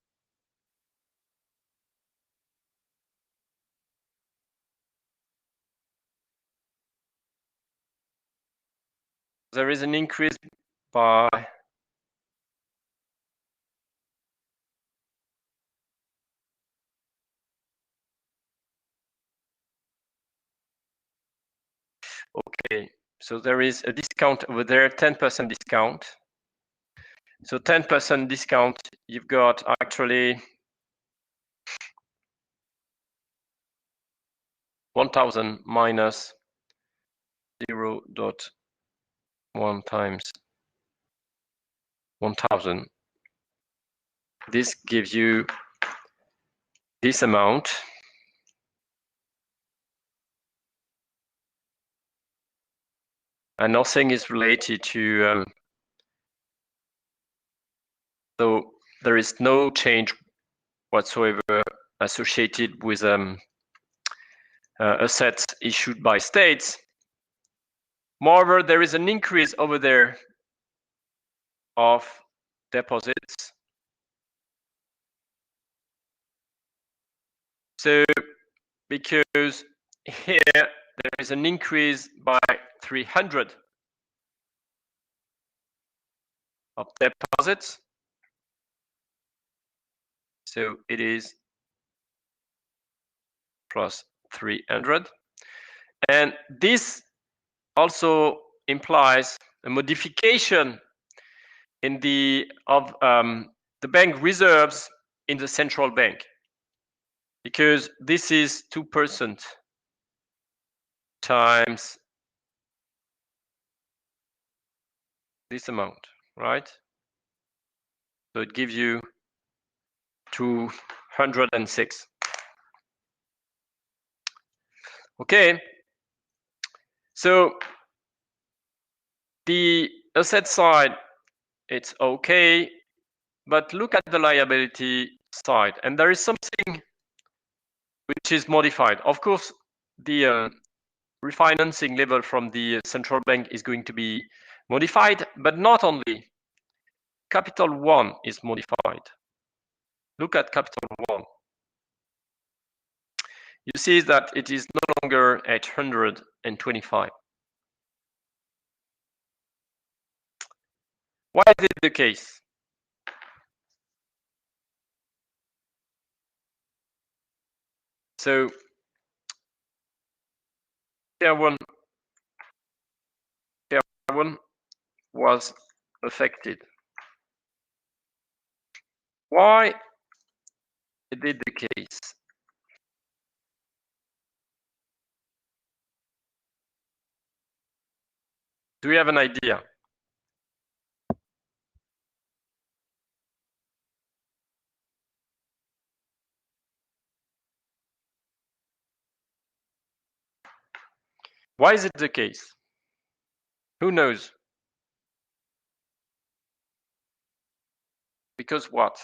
there is an increase by okay, so there is a discount over there, 10% discount. So 10% discount, you've got actually 1000 minus 0.1 times 1000. This gives you this amount. And nothing is related to, so there is no change whatsoever associated with assets issued by states. Moreover, there is an increase over there of deposits. So because here there is an increase by 300 of deposits. So it is plus 300. And this also implies a modification in the bank reserves in the central bank, because this is 2% times this amount, right? So it gives you 206. Okay, so the asset side, it's okay, but look at the liability side, and there is something which is modified. Of course, the refinancing level from the central bank is going to be modified, but not only. capital 1 is modified. Look at capital 1. You see that it is no longer 825. Why is it the case? So tier 1 was affected. Why is it the case? Do we have an idea? Why is it the case? Who knows? Because what?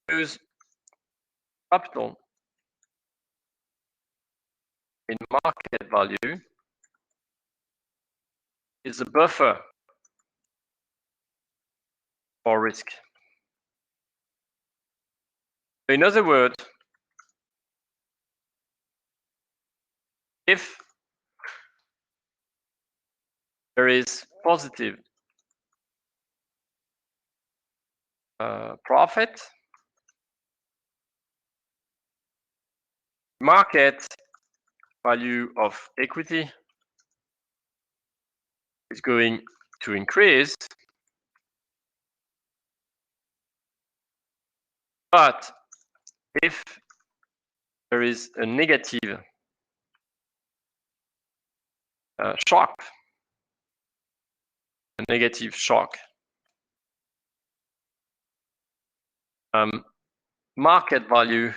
Because capital in market value is a buffer for risk. In other words, if there is positive profit, market value of equity is going to increase, but if there is a negative shock, market value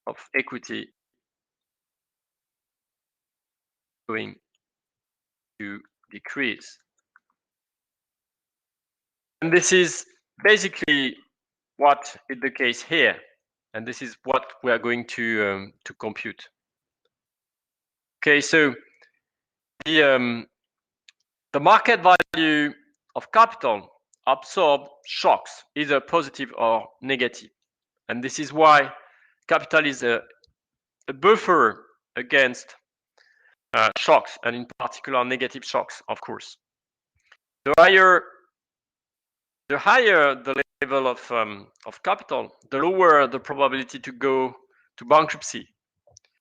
of equity going to decrease. And this is basically what is the case here. And this is what we are going to compute. Okay, so the market value of capital absorbs shocks, either positive or negative. And this is why capital is a buffer against shocks, and in particular negative shocks, of course. The higher the level of capital, the lower the probability to go to bankruptcy,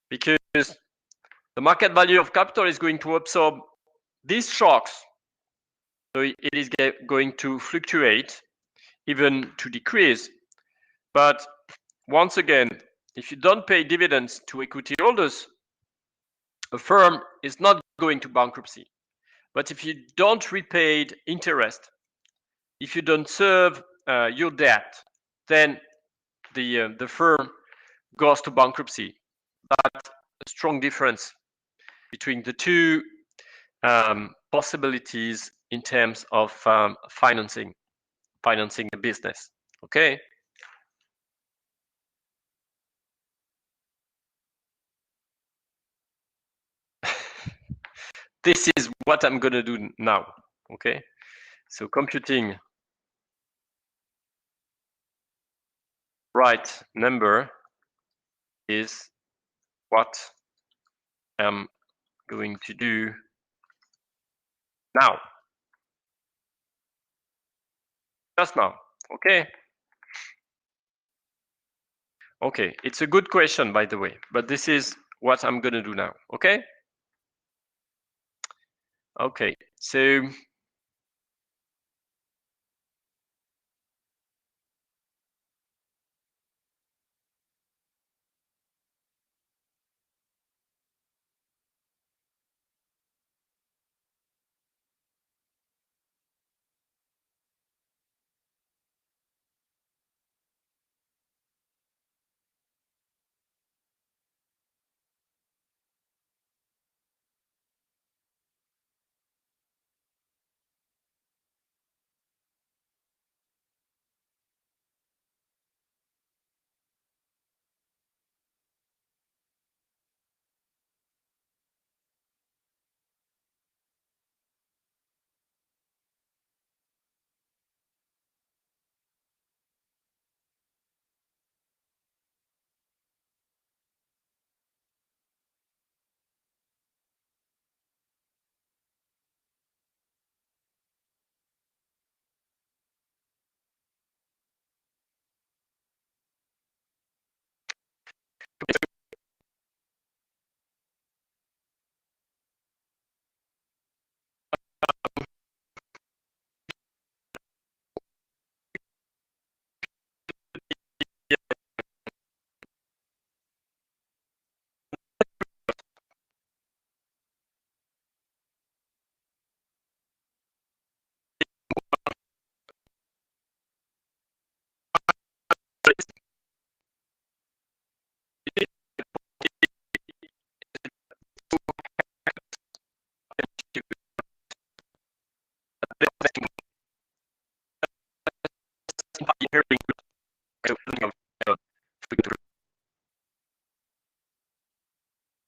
because the market value of capital is going to absorb these shocks. So it is going to fluctuate, even to decrease. But once again, if you don't pay dividends to equity holders, a firm is not going to bankruptcy. But if you don't repay interest, if you don't serve your debt, then the firm goes to bankruptcy. That's a strong difference between the two possibilities in terms of financing the business. Okay. This is what I'm gonna do now. Okay. So computing right number is what I'm going to do now. Just now. Okay. Okay, it's a good question, by the way, but this is what I'm gonna do now. Okay. Okay, so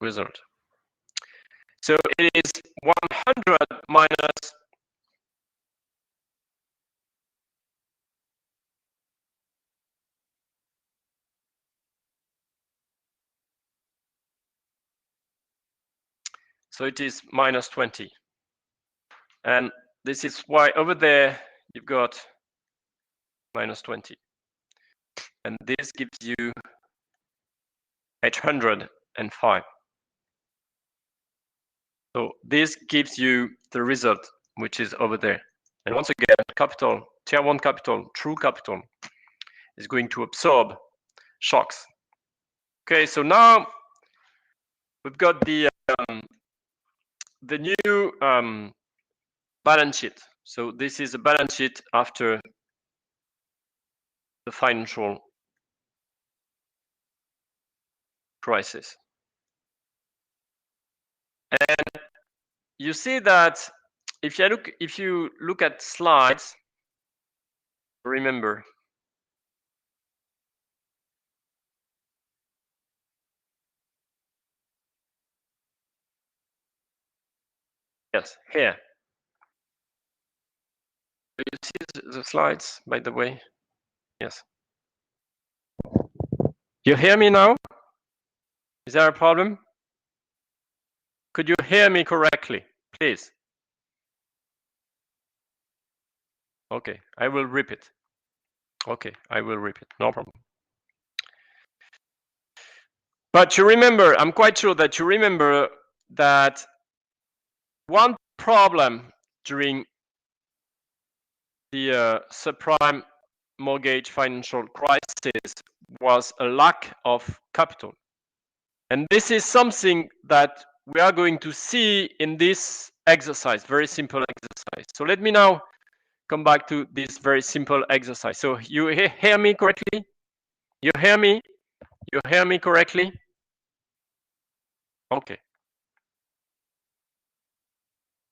result. So it is 100 minus so it is minus 20. And this is why over there you've got minus 20. And this gives you 805. So this gives you the result, which is over there. And once again, capital, tier 1 capital, true capital, is going to absorb shocks. Okay, so now we've got the new balance sheet. So this is a balance sheet after the financial crisis. And you see that if you look at slides, remember yes, here. Do you see the slides, by the way? Yes. You hear me now? Is there a problem? Could you hear me correctly, please? Okay, I will repeat. Okay, I will repeat, no problem. But you remember, I'm quite sure that you remember that one problem during the subprime mortgage financial crisis was a lack of capital. And this is something that we are going to see in this exercise, very simple exercise. So let me now come back to this very simple exercise. So you hear me correctly? You hear me? You hear me correctly? Okay.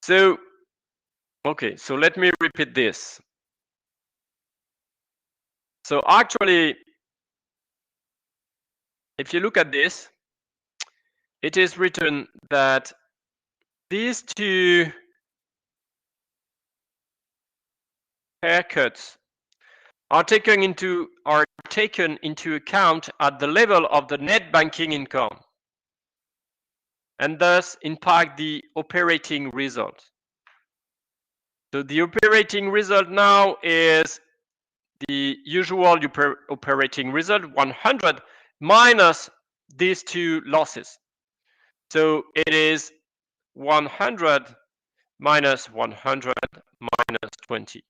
So, okay, so let me repeat this. So actually, if you look at this, it is written that these two haircuts are taken into account at the level of the net banking income and thus impact the operating result. So the operating result now is the usual operating result, 100 minus these two losses. So it is 100 minus 100 minus 20.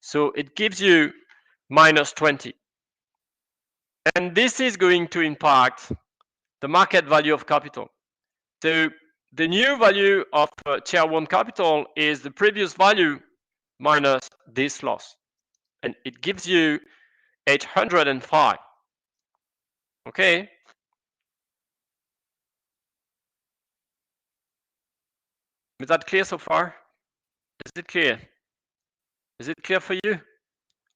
So it gives you minus 20. And this is going to impact the market value of capital. So the new value of tier 1 capital is the previous value minus this loss. And it gives you 805. Okay? Is that clear so far? Is it clear? Is it clear for you?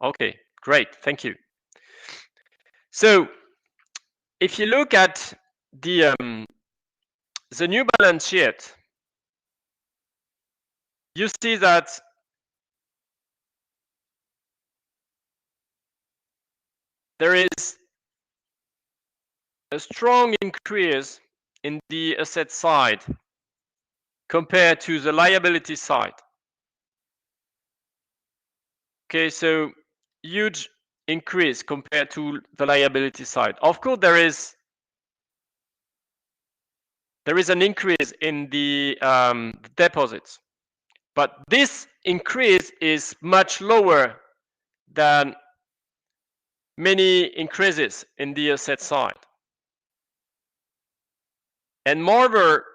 Okay, great. Thank you. So if you look at the new balance sheet, you see that there is a strong increase in the asset side compared to the liability side. Okay, so huge increase compared to the liability side. Of course, there is an increase in the deposits, but this increase is much lower than many increases in the asset side. And moreover,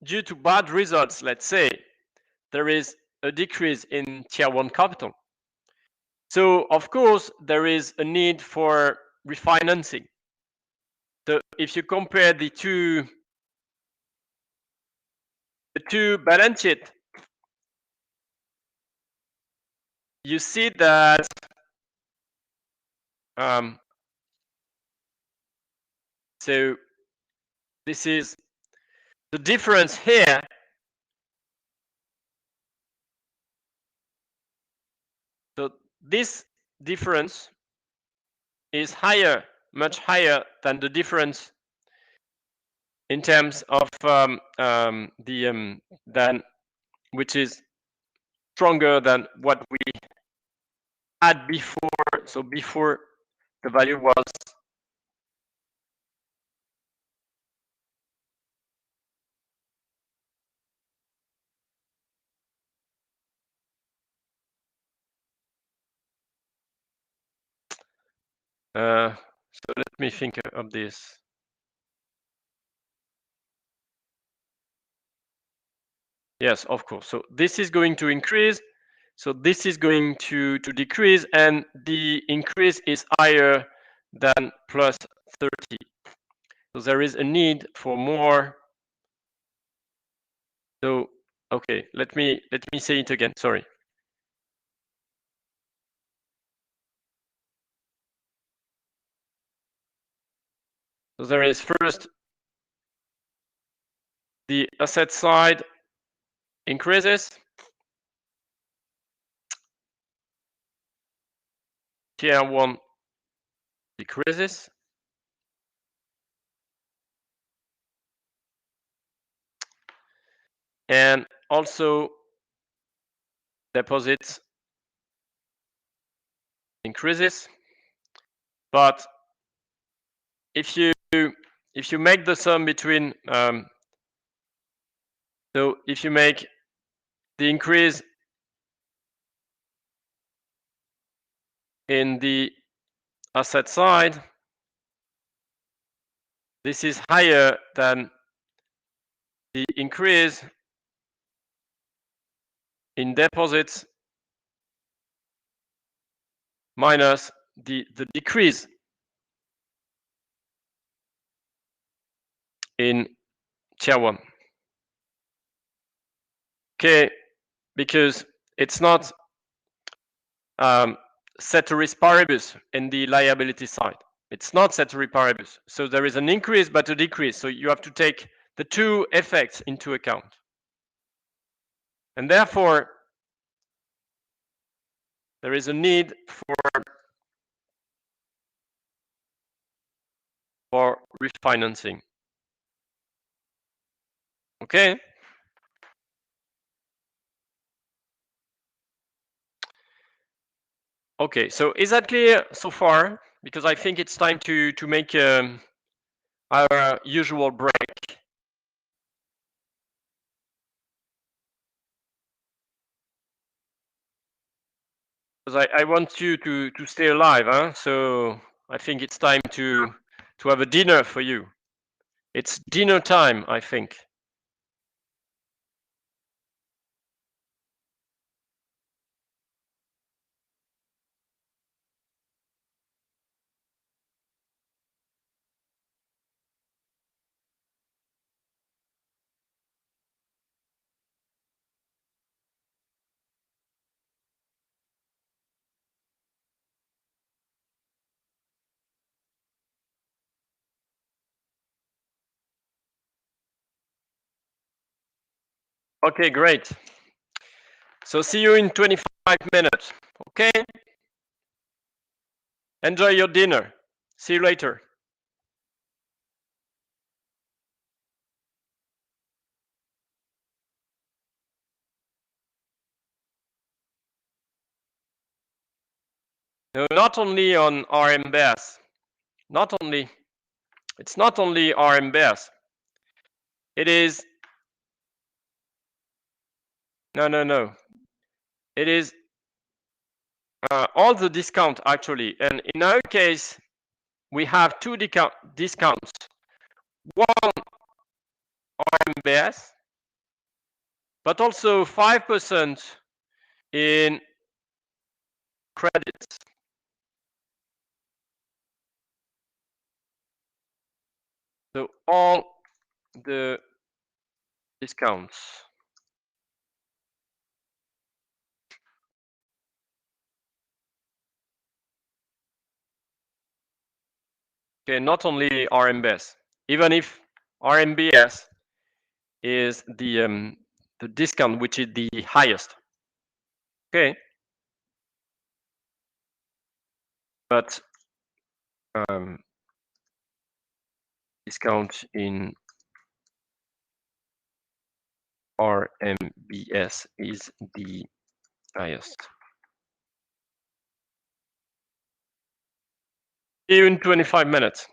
due to bad results, let's say, there is a decrease in tier 1 capital. So of course, there is a need for refinancing. So if you compare the two balance sheet, you see that so this is the difference here so this difference is higher, much higher than the difference in terms of than which is stronger than what we had before. So before the value was so let me think of this. Yes, of course. So this is going to increase. So this is going to decrease, and the increase is higher than plus 30. So there is a need for more. So okay, let me say it again. Sorry. So there is first the asset side increases. Tier 1 decreases. And also deposits increases. But if you make the sum between so if you make the increase in the asset side, this is higher than the increase in deposits minus the decrease in tier 1. Okay, because it's not ceteris paribus in the liability side. It's not ceteris paribus. So there is an increase but a decrease. So you have to take the two effects into account. And therefore, there is a need for refinancing. Okay? Okay, so is that clear so far? Because I think it's time to make our usual break. Because I want you to stay alive, huh? So I think it's time to have a dinner for you. It's dinner time, I think. Okay, great. So see you in 25 minutes, okay? Enjoy your dinner. See you later. No, not only on RMBS. Not only. It's not only RMBS. It is. No. It is all the discount actually. And in our case, we have two discounts. One RMBS, but also 5% in credits. So all the discounts. Okay, not only RMBS. Even if RMBS is the discount which is the highest. Okay, but discount in RMBS is the highest. See you in 25 minutes.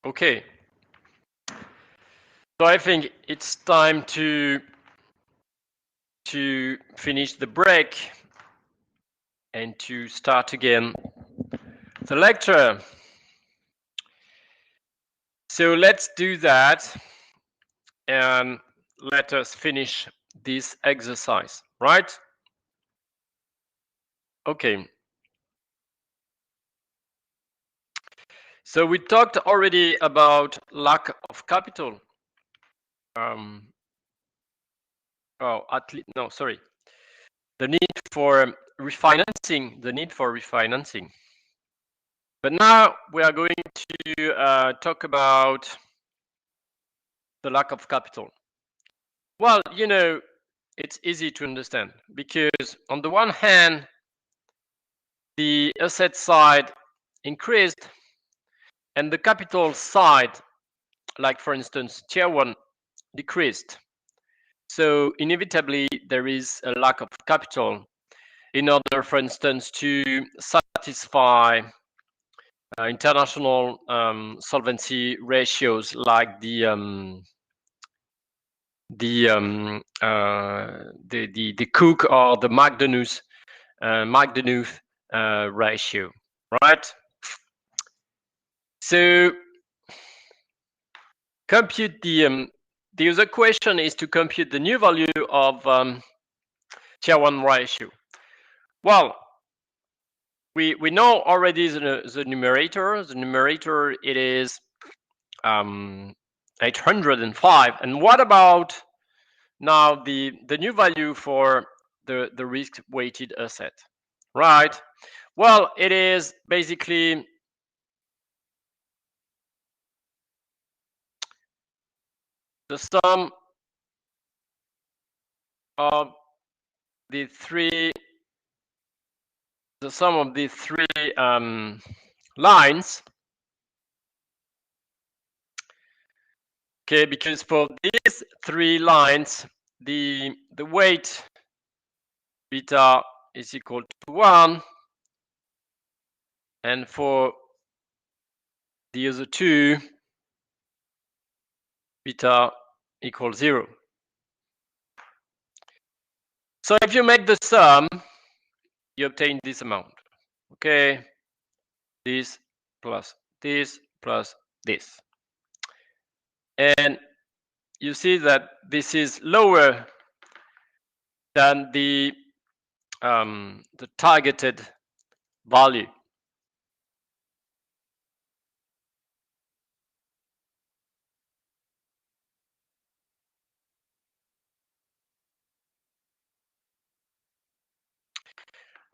Okay. So I think it's time to finish the break and to start again the lecture. So let's do that and let us finish this exercise, right? Okay. So we talked already about lack of capital. The need for refinancing. But now we are going to talk about the lack of capital. Well, it's easy to understand because on the one hand, the asset side increased and the capital side, like for instance, tier one, decreased. So inevitably, there is a lack of capital in order, for instance, to satisfy international solvency ratios like the Cook or the Magdenuth ratio, right? So compute the other question is to compute the new value of tier one ratio. Well, we know already the numerator. The numerator, it is 805. And what about now the new value for the risk-weighted asset, right? Well, it is basically the sum of the three lines. Okay, because for these three lines, the weight beta is equal to 1, and for the other two, beta equals 0. So if you make the sum, you obtain this amount. Okay, this plus this plus this. And you see that this is lower than the targeted value.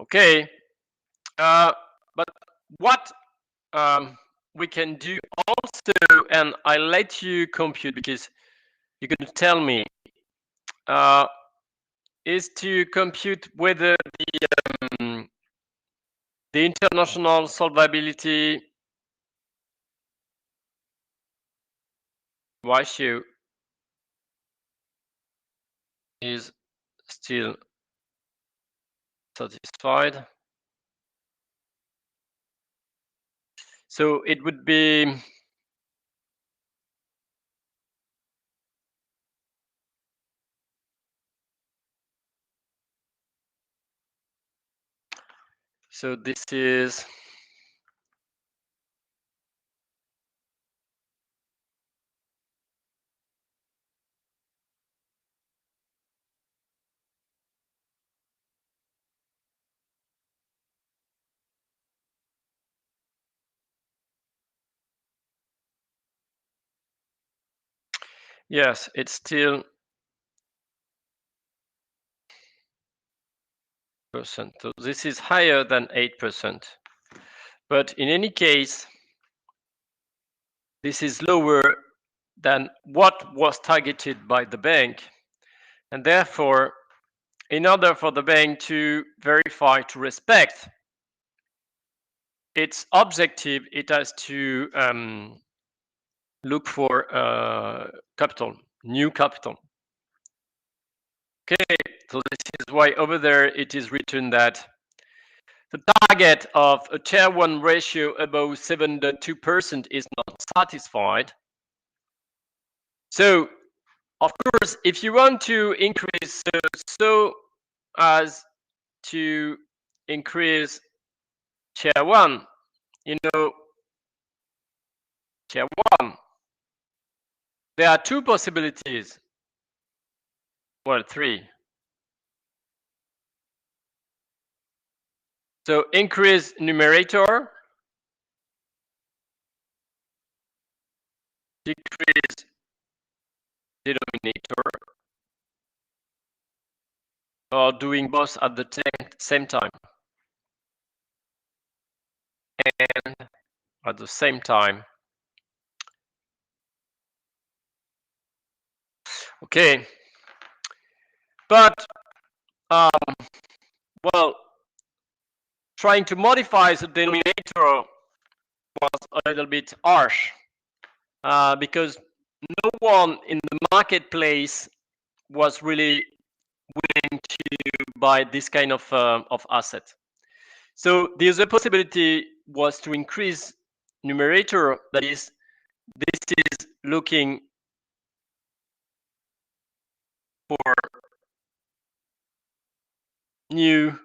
Okay, but what we can do also, and I let you compute because you're going to tell me, is to compute whether the international solvability ratio is still satisfied. So it would be so this is yes, it's still percent. So this is higher than 8%. But in any case, this is lower than what was targeted by the bank. And therefore, in order for the bank to verify, to respect its objective, it has to look for capital, new capital. Okay, so this is why over there it is written that The target of a Tier 1 ratio above 7.2% is not satisfied. So, of course, if you want to increase so as to increase Tier 1, Tier 1, there are two possibilities. Well, three. So increase numerator, decrease denominator, or doing both at the same time. And at the same time. Okay. But, well, trying to modify the denominator was a little bit harsh because no one in the marketplace was really willing to buy this kind of asset. So the other possibility was to increase numerator, that is, this is looking for new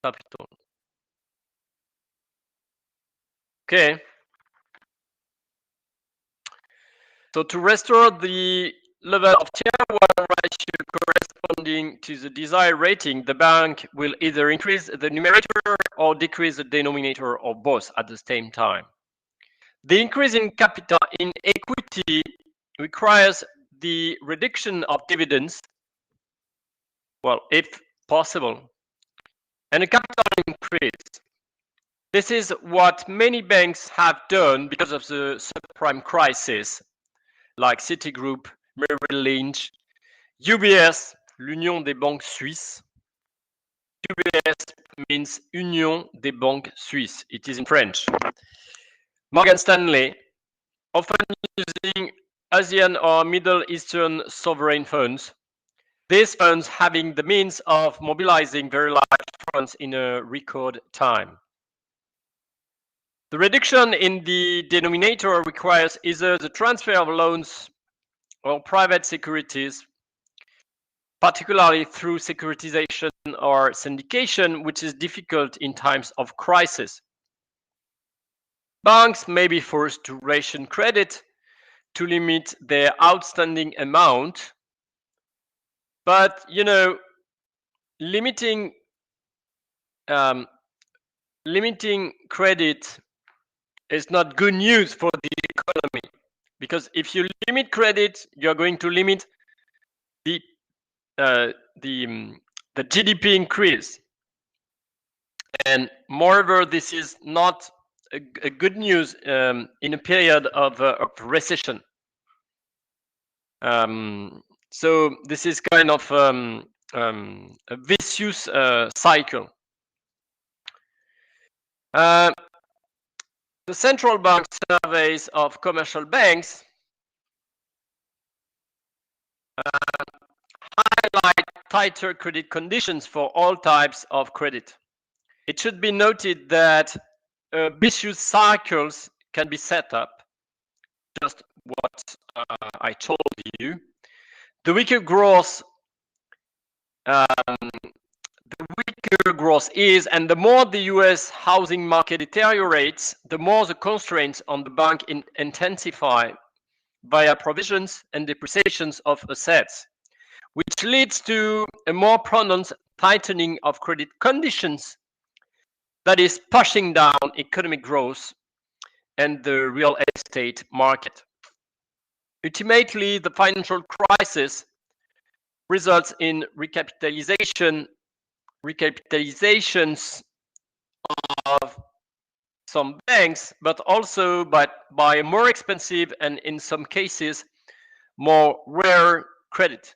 capital. Okay. So to restore the level of Tier 1 ratio corresponding to the desired rating, the bank will either increase the numerator or decrease the denominator, or both at the same time. The increase in capital in equity requires the reduction of dividends, well, if possible, and a capital increase. This is what many banks have done because of the subprime crisis, like Citigroup, Merrill Lynch, UBS, l'Union des banques suisses. UBS means Union des banques suisses. It is in French. Morgan Stanley, often using Asian or Middle Eastern sovereign funds. These funds having the means of mobilizing very large funds in a record time. The reduction in the denominator requires either the transfer of loans or private securities, particularly through securitization or syndication, which is difficult in times of crisis. Banks may be forced to ration credit to limit their outstanding amount, but limiting credit is not good news for the economy, because if you limit credit, you're going to limit the GDP increase, and moreover, this is not a good news in a period of recession. So this is kind of a vicious cycle. The central bank surveys of commercial banks highlight tighter credit conditions for all types of credit. It should be noted that vicious cycles can be set up, just what I told you. The weaker growth is, and the more the US housing market deteriorates, the more the constraints on the bank intensify via provisions and depreciations of assets, which leads to a more pronounced tightening of credit conditions that is pushing down economic growth and the real estate market. Ultimately, the financial crisis results in recapitalizations of some banks, but also by more expensive and in some cases more rare credit.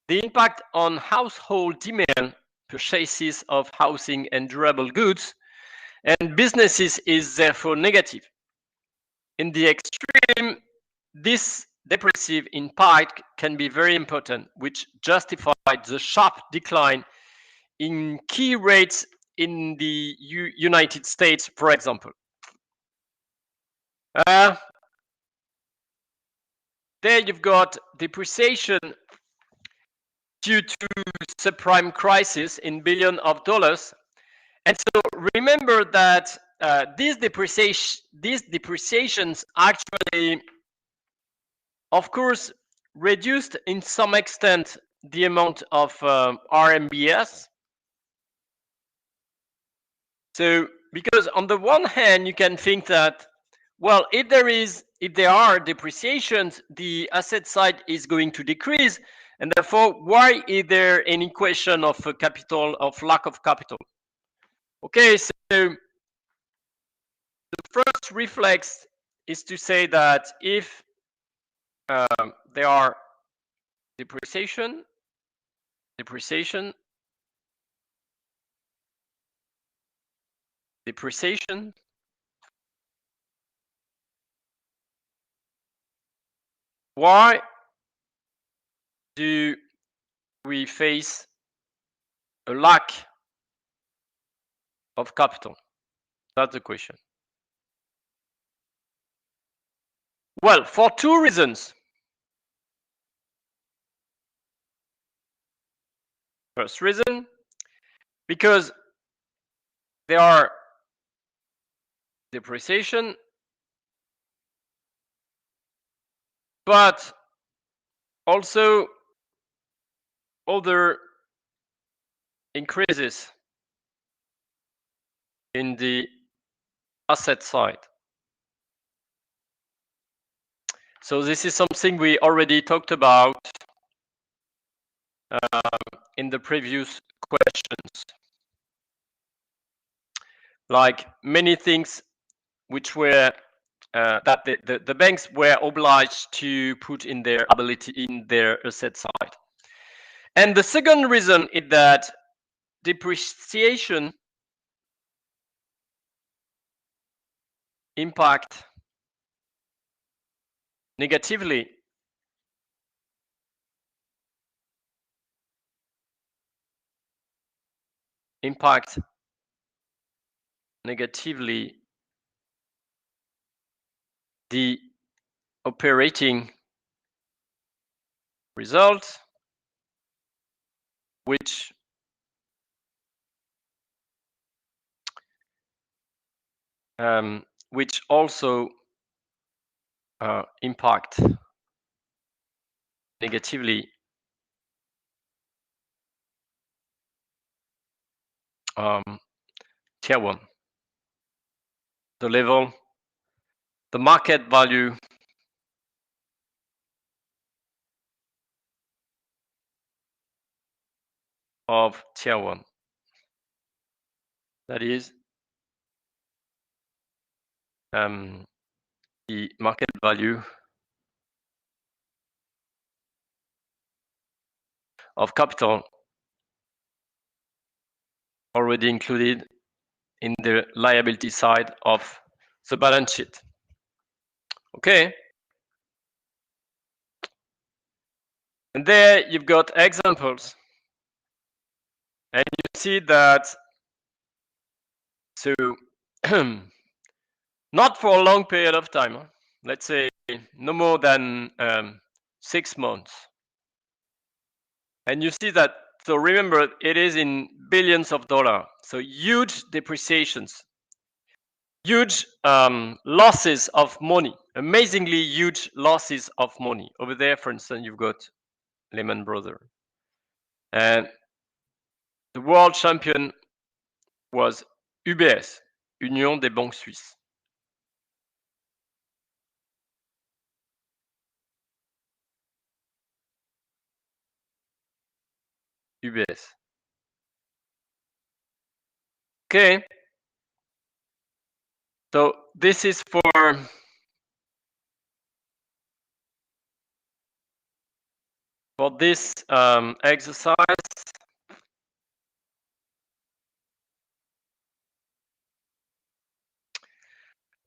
The impact on household demand, purchases of housing and durable goods, and businesses is therefore negative. In the extreme, this depressive impact can be very important, which justified the sharp decline in key rates in the United States, for example. There you've got depreciation due to subprime crisis in billions of dollars. And so remember that these depreciations actually, of course, reduced in some extent the amount of RMBS. So because on the one hand, you can think that, well, if there are depreciations, the asset side is going to decrease, and therefore, why is there any question of capital, of lack of capital? Okay, so the first reflex is to say that if there are depreciation, why do we face a lack of capital? That's the question. Well, for two reasons. First reason, because there are depreciation, but also other increases in the asset side. So this is something we already talked about in the previous questions. Like many things which were that the banks were obliged to put in their ability in their asset side. And the second reason is that depreciation impact negatively the operating result, which also impact negatively tier 1, the level, the market value of tier 1. That is the market value of capital already included in the liability side of the balance sheet. Okay. And there you've got examples. And you see that, so not for a long period of time, let's say no more than 6 months. And you see that, so remember, it is in billions of dollars. So huge depreciations, huge losses of money, amazingly huge losses of money. Over there, for instance, you've got Lehman Brothers. And the world champion was UBS, Union des Banques Suisses. UBS. Okay. So this is for this exercise.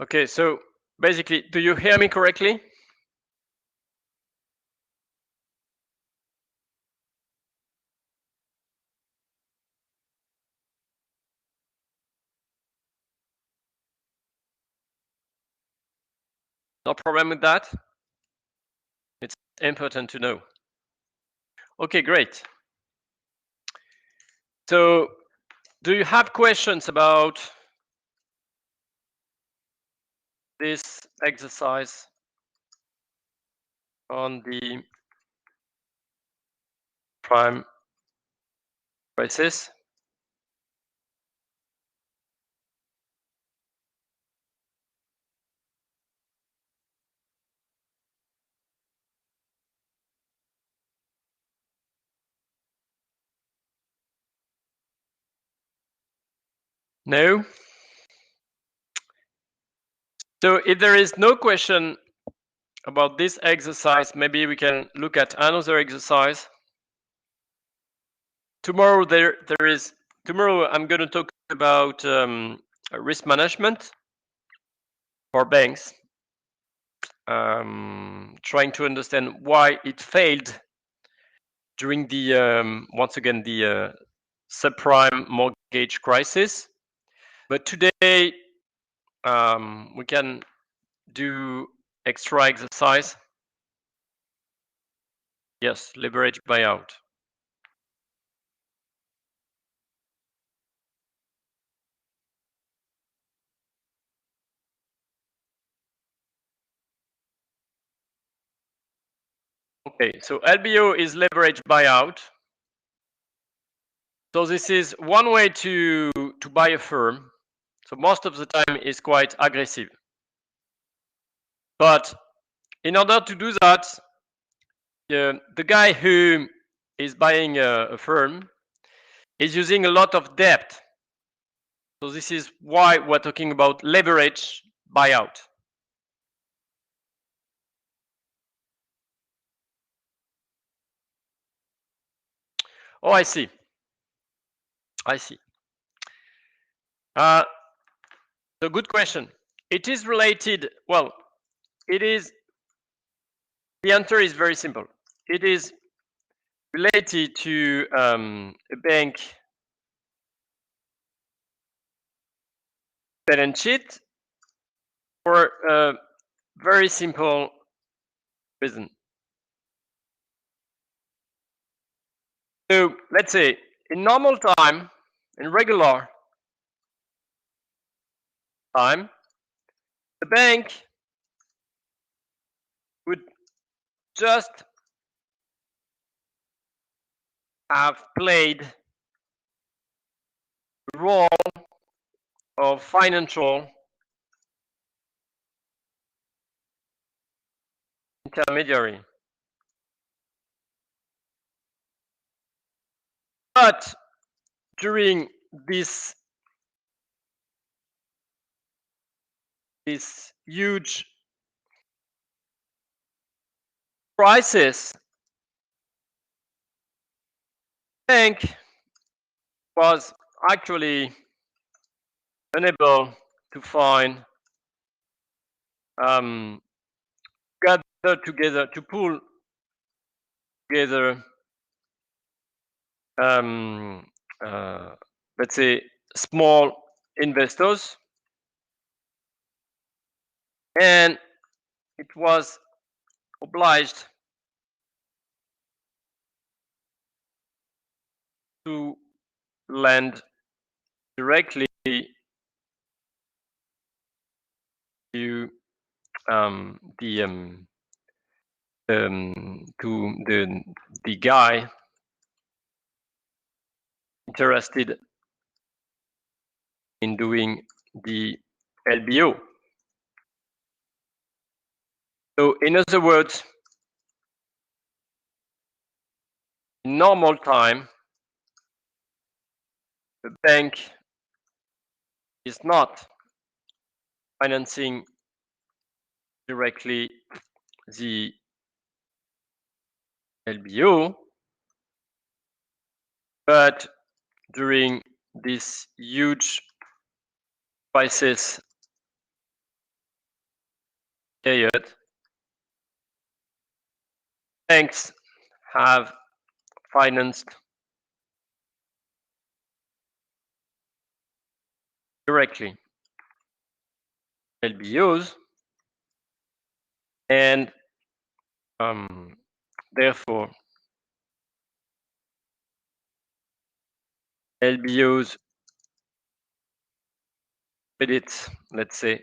Okay, so basically, do you hear me correctly? No problem with that? It's important to know. Okay, great. So, do you have questions about this exercise on the prime crisis? No? So if there is no question about this exercise, maybe we can look at another exercise. Tomorrow tomorrow I'm going to talk about risk management for banks, trying to understand why it failed during the once again the subprime mortgage crisis. But today we can do extra exercise. Yes, leverage buyout. Okay, so LBO is leverage buyout. So this is one way to buy a firm. So most of the time is quite aggressive. But in order to do that, the guy who is buying a firm is using a lot of debt. So this is why we're talking about leverage buyout. Oh, I see. I see. So good question. It is related. Well, it is. The answer is very simple. It is related to a bank balance sheet for a very simple reason. So let's say in normal time, in regular time, the bank would just have played the role of financial intermediary. But during this huge crisis, bank was actually unable to find gather together to pull together um, uh, let's say small investors, and it was obliged to lend directly to to the guy interested in doing the LBO. So in other words, in normal time, the bank is not financing directly the LBO, but during this huge crisis period, banks have financed directly LBOs, and therefore LBOs credits, let's say,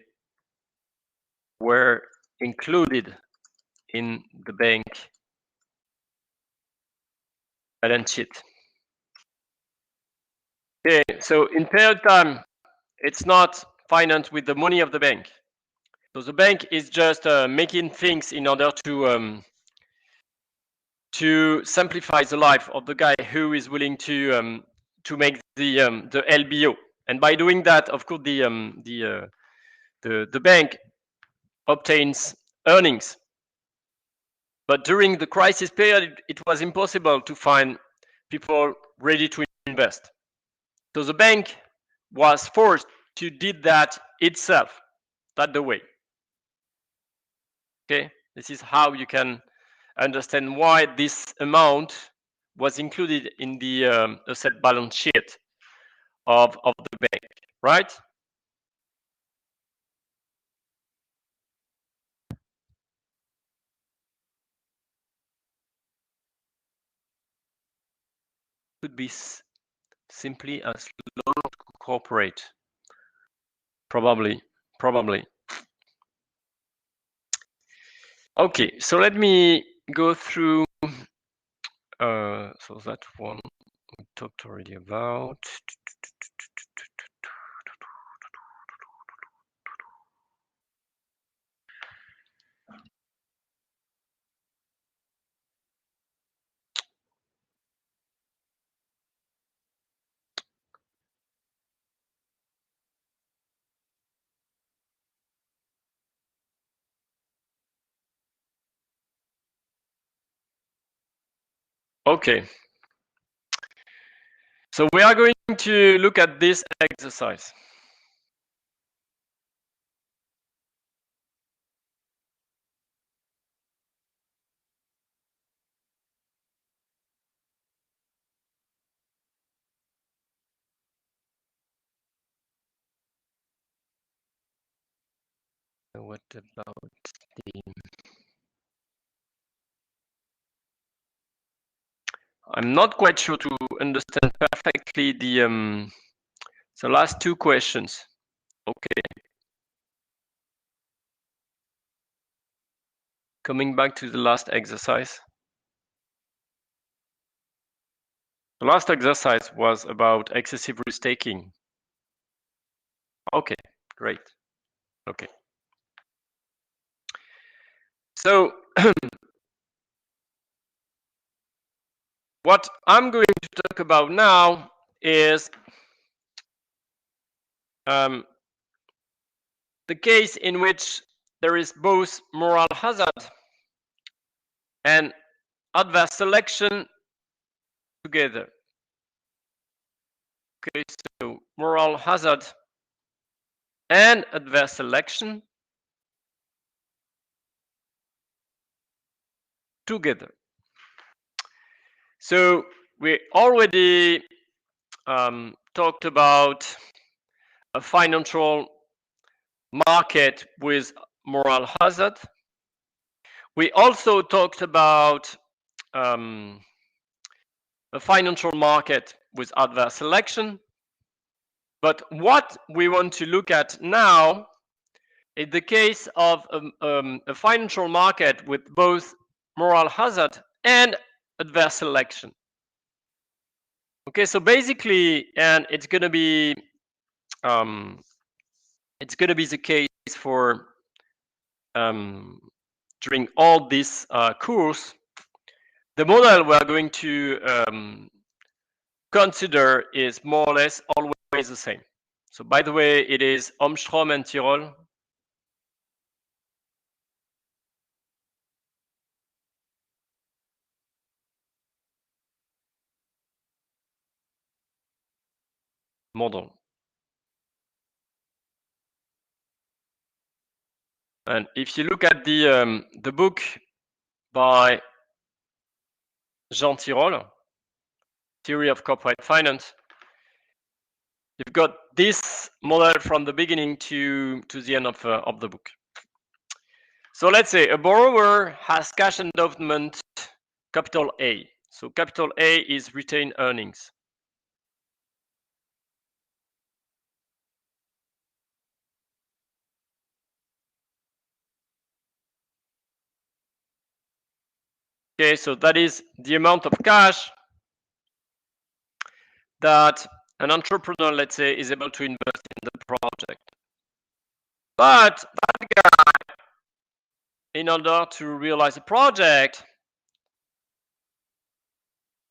were included in the bank balance sheet. Okay, so in period time, it's not financed with the money of the bank. So the bank is just making things in order to simplify the life of the guy who is willing to make the LBO. And by doing that, of course, the bank obtains earnings. But during the crisis period, it was impossible to find people ready to invest. So the bank was forced to do that itself. That's the way. Okay, this is how you can understand why this amount was included in the asset balance sheet of the bank, right? Could be simply as loan to corporate. Probably. Okay, so let me go through. So that one we talked already about. Okay. So we are going to look at this exercise. What about the... I'm not quite sure to understand perfectly the last two questions. Okay. Coming back to the last exercise. The last exercise was about excessive risk taking. Okay, great. Okay. So what I'm going to talk about now is the case in which there is both moral hazard and adverse selection together. Okay, so moral hazard and adverse selection together. So we already talked about a financial market with moral hazard. We also talked about a financial market with adverse selection. But what we want to look at now is the case of a financial market with both moral hazard and adverse selection. Okay, so basically, and it's going to be the case for during all this course. The model we are going to consider is more or less always the same. So by the way, it is Armstrong and Tirol. Model. And if you look at the book by Jean Tirole, Theory of Corporate Finance, you've got this model from the beginning to the end of the book. So let's say a borrower has cash endowment capital A. So capital A is retained earnings. Okay, so that is the amount of cash that an entrepreneur, let's say, is able to invest in the project. But that guy, in order to realize a project,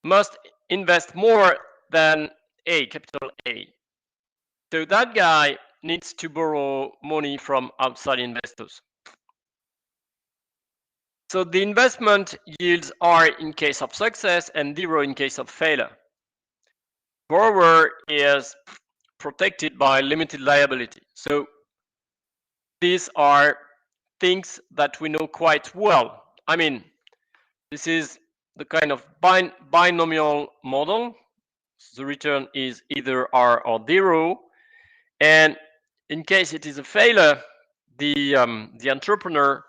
must invest more than A, capital A. So that guy needs to borrow money from outside investors. So the investment yields are in case of success and zero in case of failure. Borrower is protected by limited liability. So these are things that we know quite well. I mean, this is the kind of binomial model. The return is either R or zero. And in case it is a failure, the entrepreneur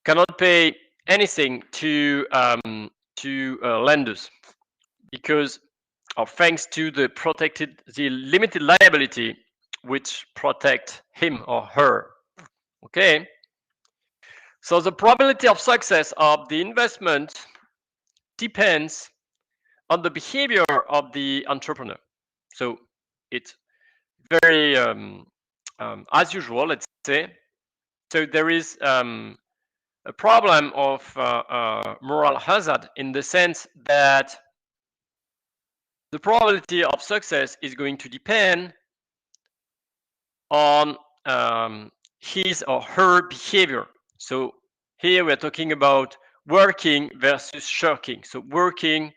cannot pay anything to lenders because thanks to the limited liability which protect him or her. Okay. So the probability of success of the investment depends on the behavior of the entrepreneur. So it's very as usual, let's say. So there is a problem of moral hazard in the sense that the probability of success is going to depend on his or her behavior. So here we're talking about working versus shirking. So working,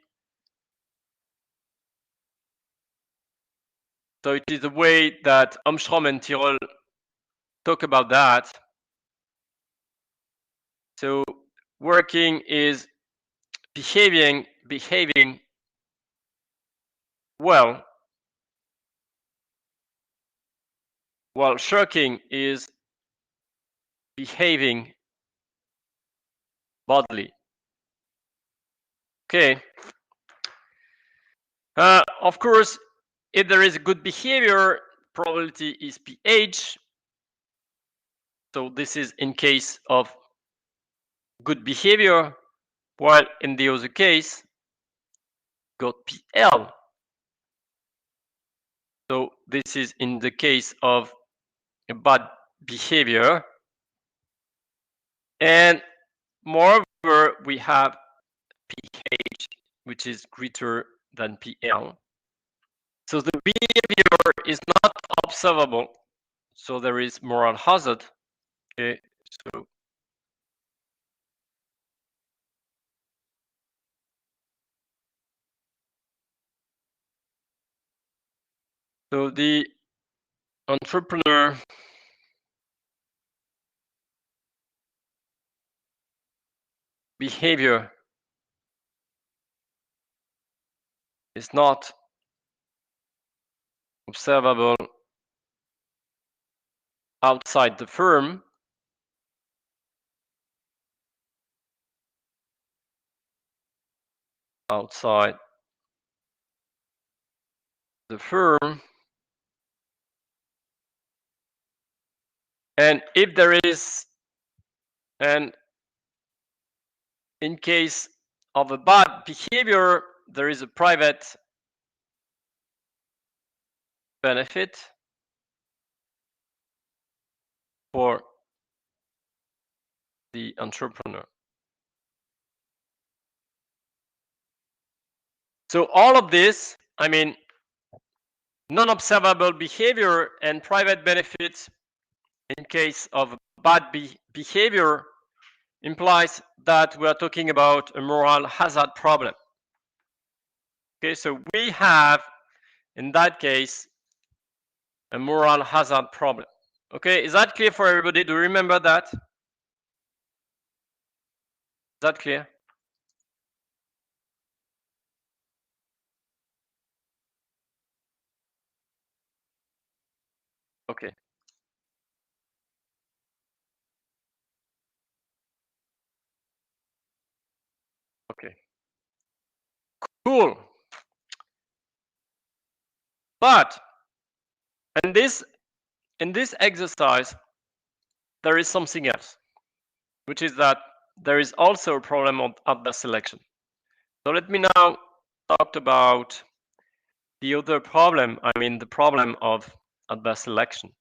so it is the way that Armstrong and Tyrrell talk about that. So working is behaving well, while shirking is behaving badly. Okay. Of course, if there is a good behavior, probability is pH. So this is in case of good behavior, while in the other case, got PL. So this is in the case of a bad behavior. And moreover, we have pH, which is greater than PL. So the behavior is not observable. So there is moral hazard. Okay, so the entrepreneur behavior is not observable outside the firm. Outside the firm. And if there is, and in case of a bad behavior, there is a private benefit for the entrepreneur. So all of this, I mean, non-observable behavior and private benefits in case of bad behavior implies that we are talking about a moral hazard problem. Okay, so we have, in that case, a moral hazard problem. Okay, is that clear for everybody? Do you remember that? Is that clear? Okay. Okay. Cool. But in this exercise, there is something else, which is that there is also a problem of adverse selection. So let me now talk about the other problem, I mean the problem of adverse selection.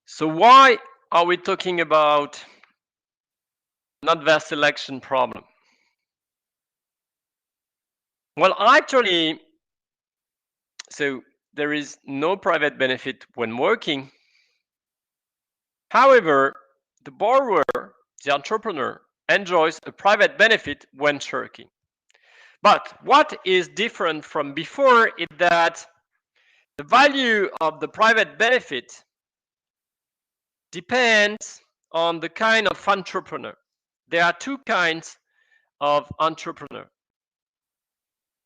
So why are we talking about an adverse selection problem? Well, actually, so there is no private benefit when working. However, the borrower, the entrepreneur, enjoys a private benefit when shirking. But what is different from before is that the value of the private benefit depends on the kind of entrepreneur. There are two kinds of entrepreneur.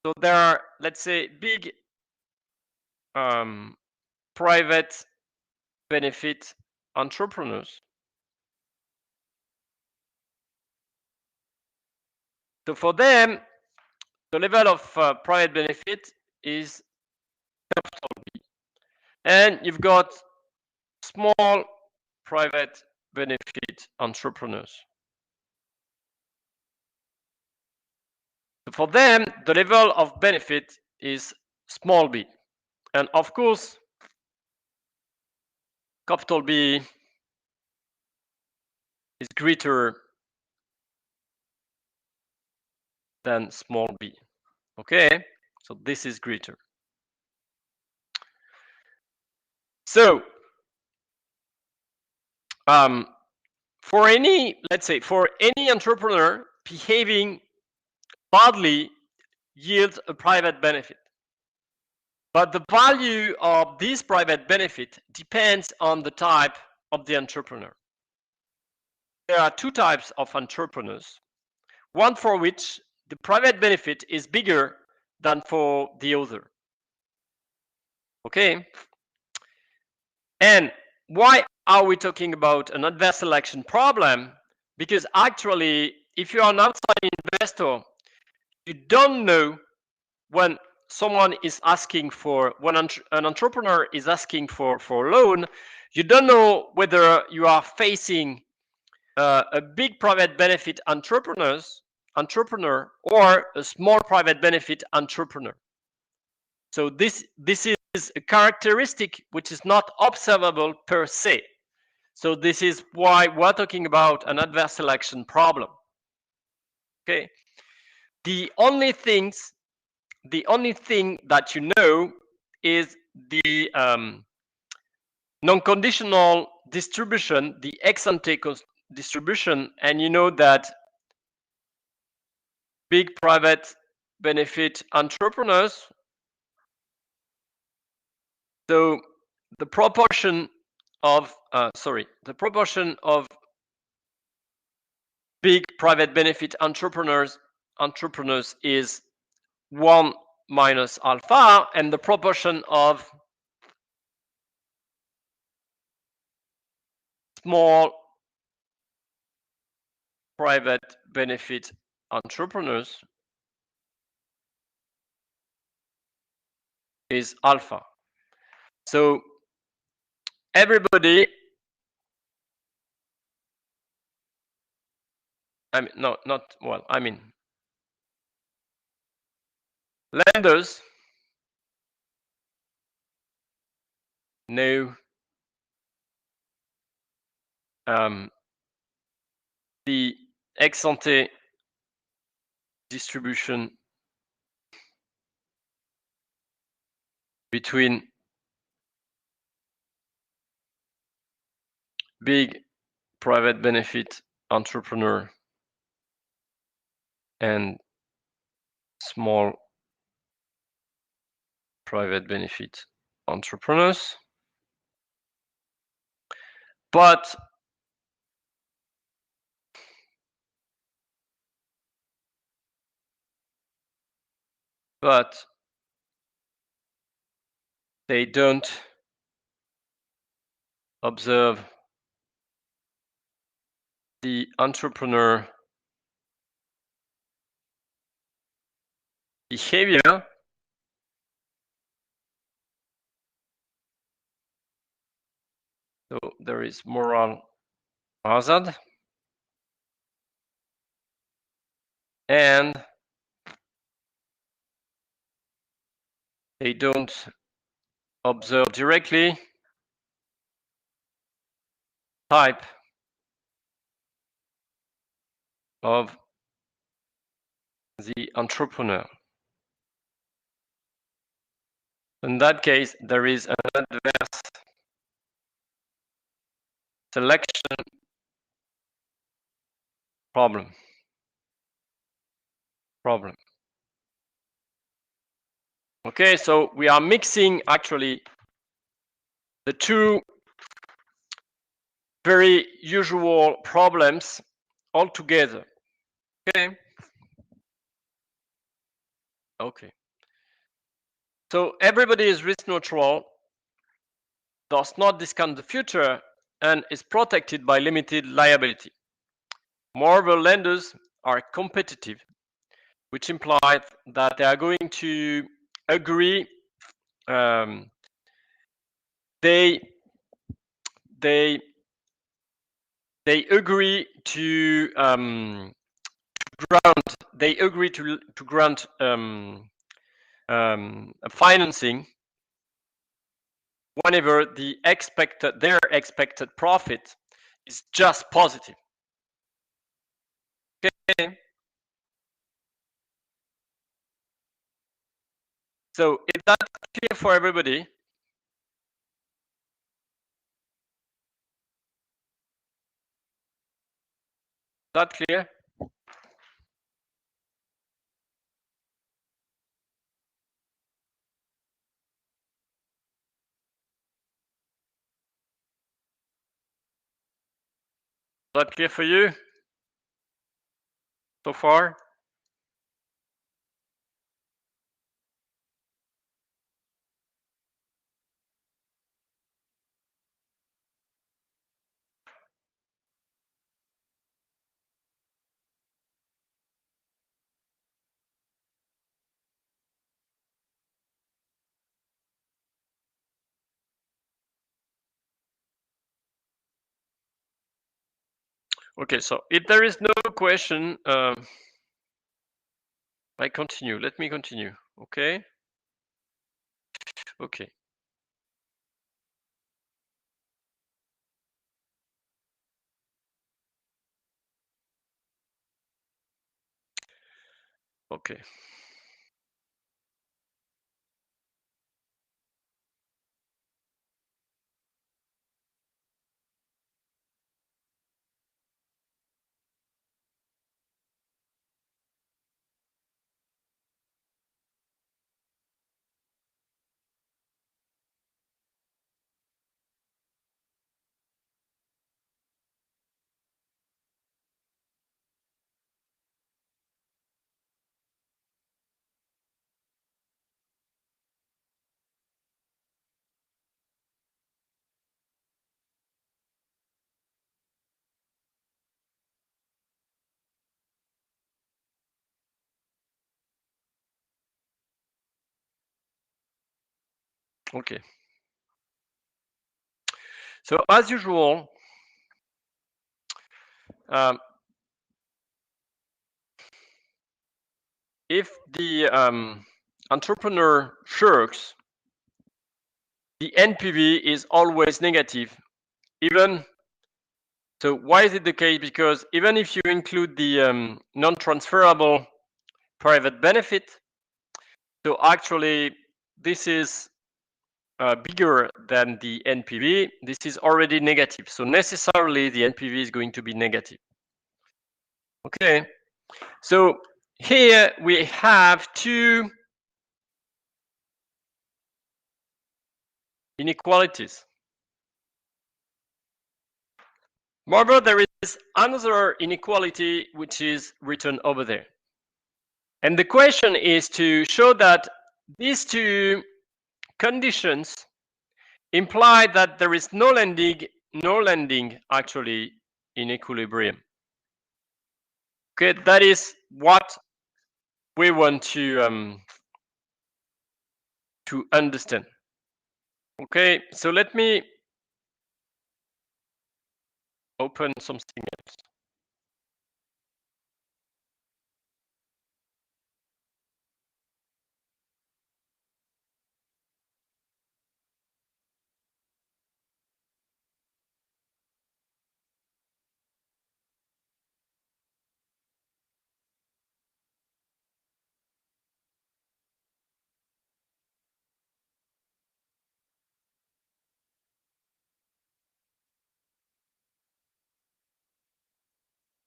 So there are, let's say, big private benefit entrepreneurs. So for them, the level of private benefit is capital B. And you've got small private benefit entrepreneurs. So for them, the level of benefit is small b. And of course, capital B is greater than small b. Okay, so this is greater. So for any, let's say, for any entrepreneur, behaving badly yields a private benefit. But the value of this private benefit depends on the type of the entrepreneur. There are two types of entrepreneurs, one for which the private benefit is bigger than for the other. Okay? And why are we talking about an adverse selection problem? Because actually, if you are an outside investor, you don't know when someone is asking for, when an entrepreneur is asking for a loan, you don't know whether you are facing a big private benefit entrepreneur or a small private benefit entrepreneur. So this is a characteristic which is not observable per se. So this is why we're talking about an adverse selection problem. Okay. The only thing that you know is the non-conditional distribution, the ex-ante distribution, and you know that big private benefit entrepreneurs, so the proportion of big private benefit entrepreneurs is 1 minus alpha, and the proportion of small private benefit entrepreneurs is alpha. So everybody, lenders know the ex-ante distribution between big private benefit entrepreneur and small private benefit entrepreneurs. But they don't observe the entrepreneur behavior. So there is moral hazard, and they don't observe directly type of the entrepreneur. In that case, there is an adverse selection problem. Okay, so we are mixing actually the two very usual problems all together. Okay. So everybody is risk neutral, does not discount the future, and is protected by limited liability. Moreover, lenders are competitive, which implies that they are going to agree. They agree to grant. They agree to grant financing whenever their expected profit is just positive. Okay. So is that clear for everybody? Is that clear? Is that clear for you so far? Okay, so if there is no question, I continue. Let me continue. Okay. Okay. Okay. Okay. So as usual, if the entrepreneur shirks, the NPV is always negative. Even so, why is it the case? Because even if you include the non-transferable private benefit, so actually this is bigger than the NPV. This is already negative. So necessarily the NPV is going to be negative. Okay. So here we have two inequalities. Moreover, there is another inequality which is written over there. And the question is to show that these two conditions imply that there is no landing actually in equilibrium. Okay, that is what we want to understand. Okay, so let me open something else.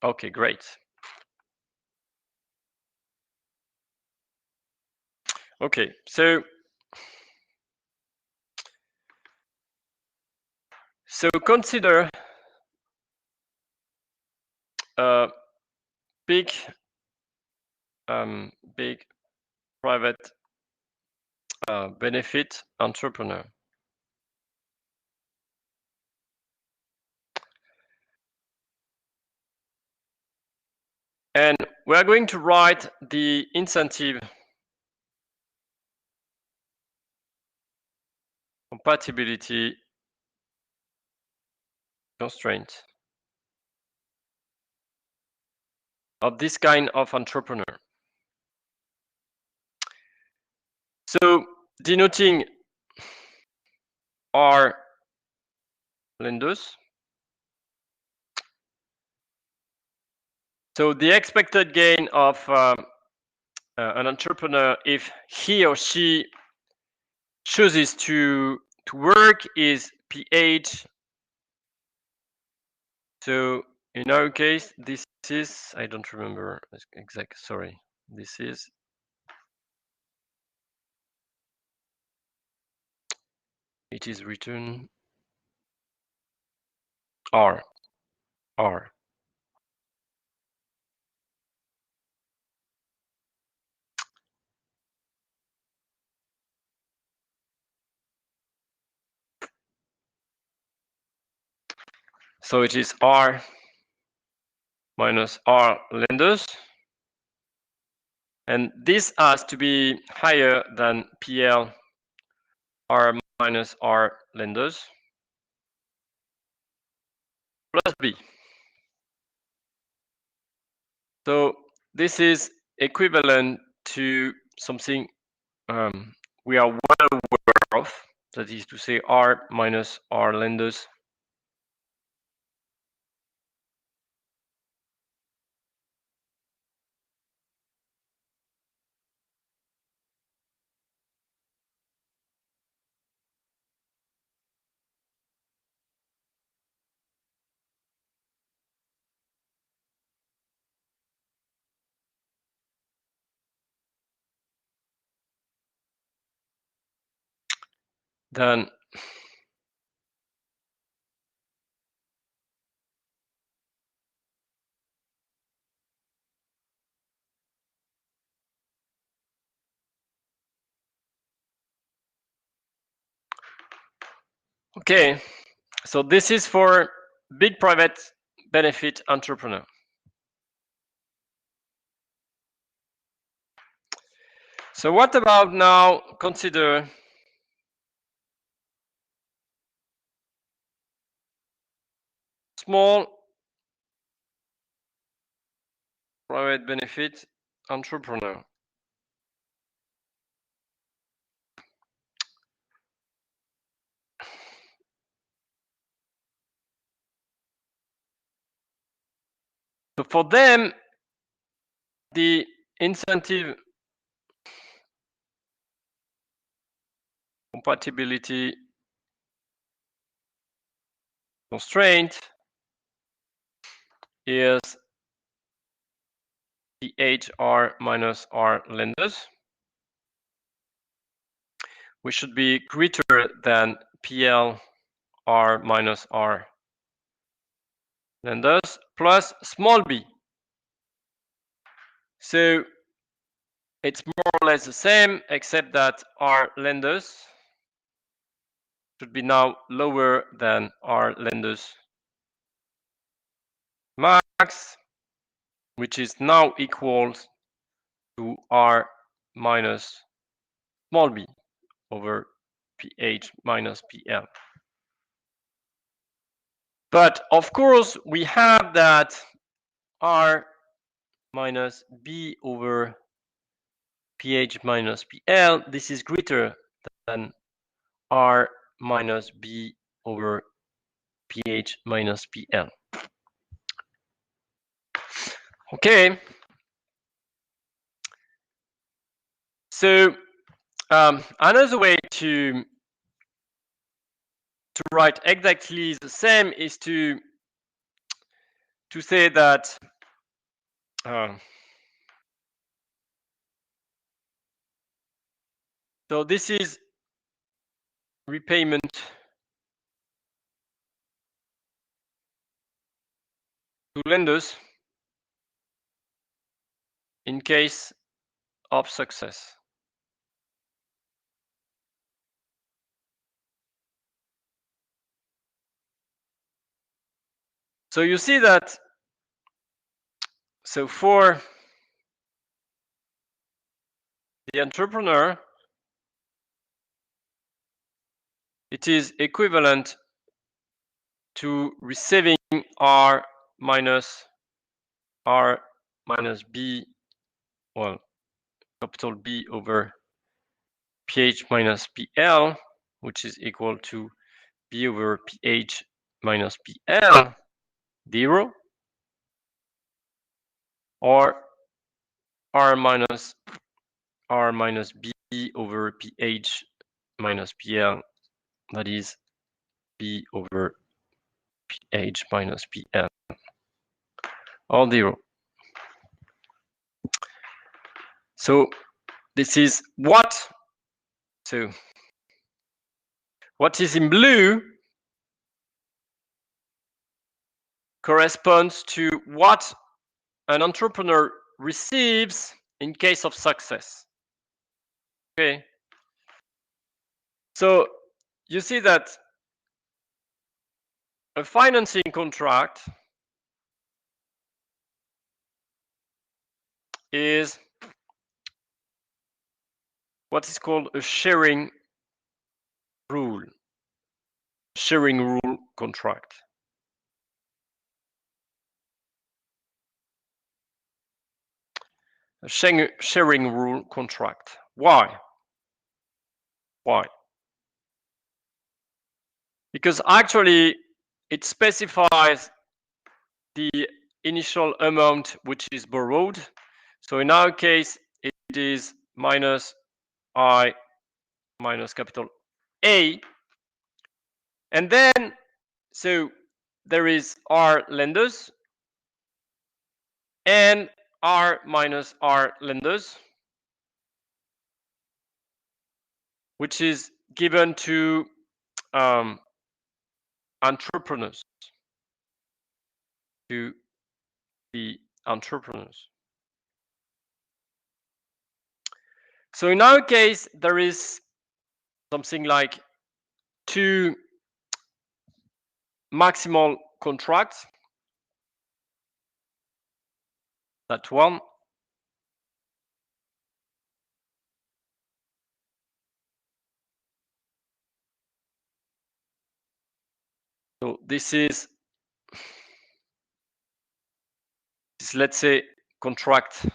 Okay, great. Okay, so consider a big private benefit entrepreneur. And we are going to write the incentive compatibility constraint of this kind of entrepreneur. So denoting R lenders. So the expected gain of an entrepreneur if he or she chooses to work is PH. So in our case, this is, I don't remember exact, sorry. This is, it is written R. So it is R minus R lenders. And this has to be higher than PL R minus R lenders plus B. So this is equivalent to something we are well aware of, that is to say R minus R lenders then okay, so this is for big private benefit entrepreneur. So what about now consider small private benefit entrepreneur. So for them, the incentive compatibility constraint is PHR minus R lenders, which should be greater than PL R minus R lenders plus small b. So it's more or less the same, except that R lenders should be now lower than R lenders max, which is now equal to R minus small b over PH minus PL. But of course, we have that R minus B over PH minus PL. This is greater than R minus B over PH minus PL. Okay. So another way to write exactly the same is to say that so this is repayment to lenders in case of success. So you see that, so for the entrepreneur, it is equivalent to receiving R minus B, well, capital B over PH minus PL, which is equal to B over PH minus PL, 0, or R minus B over PH minus PL, that is B over PH minus PL, all 0. So this is what, so what is in blue corresponds to what an entrepreneur receives in case of success. Okay. So you see that a financing contract is what is called a sharing rule contract. A sharing rule contract. Why? Why? Because actually it specifies the initial amount which is borrowed. So in our case, it is minus I minus capital A. And then, so there is R lenders and R minus R lenders, which is given to entrepreneurs, to the entrepreneurs. So in our case, there is something like 2 maximal contracts. That one. So this is, let's say, contract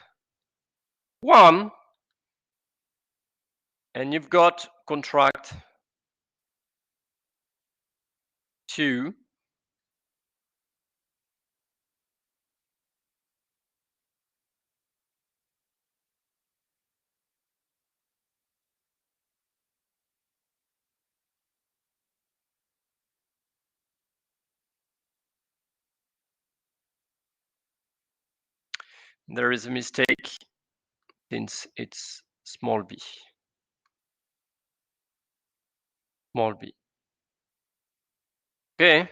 1, and you've got contract 2, there is a mistake since it's small b. Small b. Okay.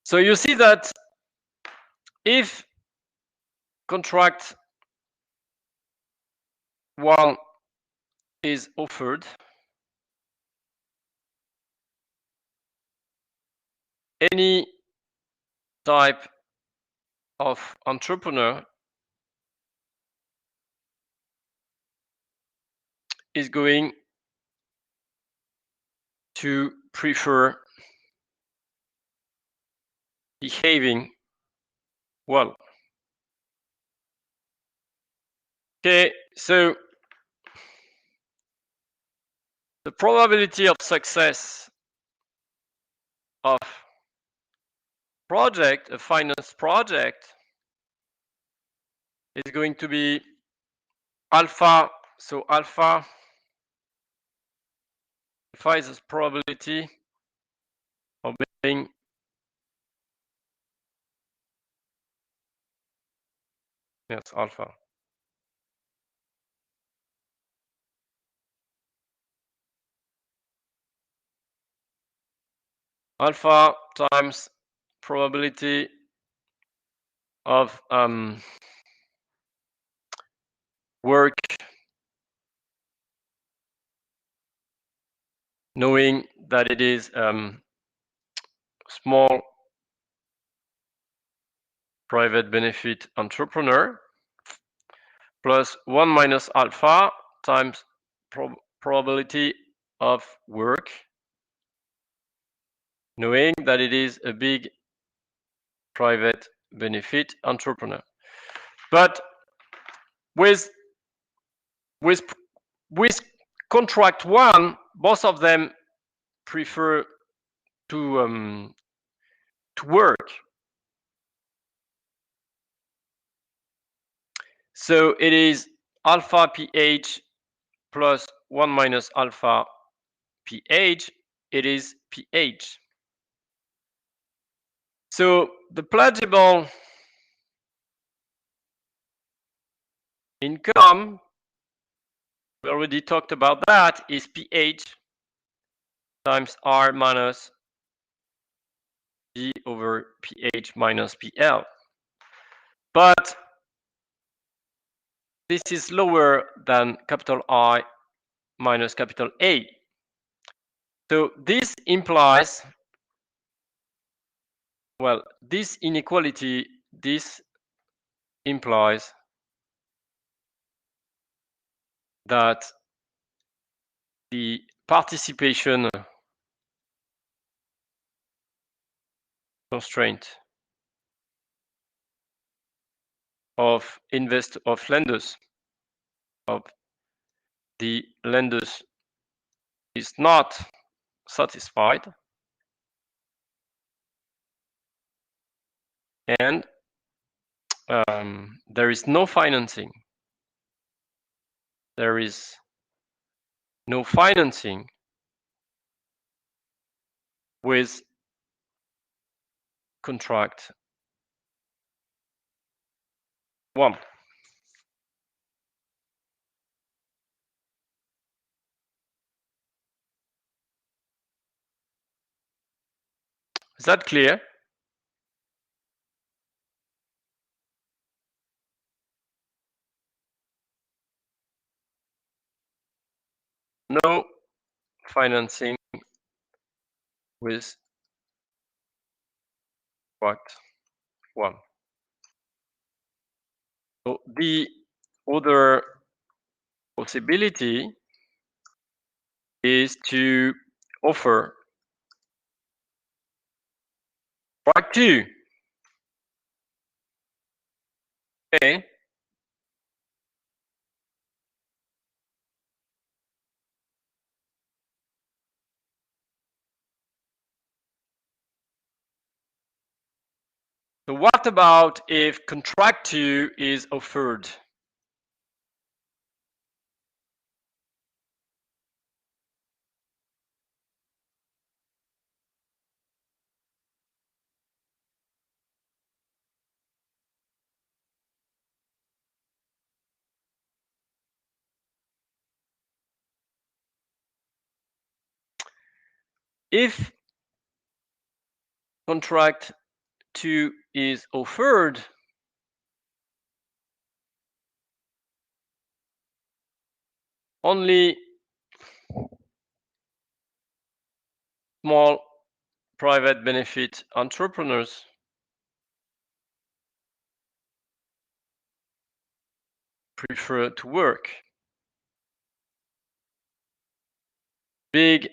So you see that if contract 1 is offered, any type of entrepreneur is going to prefer behaving well. Okay, so the probability of success of project, a finance project, is going to be alpha. So alpha is the probability of being alpha. Alpha times probability of work, knowing that it is small private benefit entrepreneur, plus 1 minus alpha times probability of work, knowing that it is a big private benefit entrepreneur. But with contract 1, both of them prefer to work. So it is alpha pH plus 1 minus alpha pH. It is pH. So the pledgeable income, we already talked about that, is pH times R minus G over pH minus PL. But this is lower than capital I minus capital A. So this implies, well, this inequality, this implies that the participation constraint of lenders, of the lenders, is not satisfied, and there is no financing. There is no financing with contract 1. Is that clear? No financing with contract 1. So the other possibility is to offer contract 2. Okay. So what about if contract 2 is offered? If contract 2 is offered, only small private benefit entrepreneurs prefer to work. Big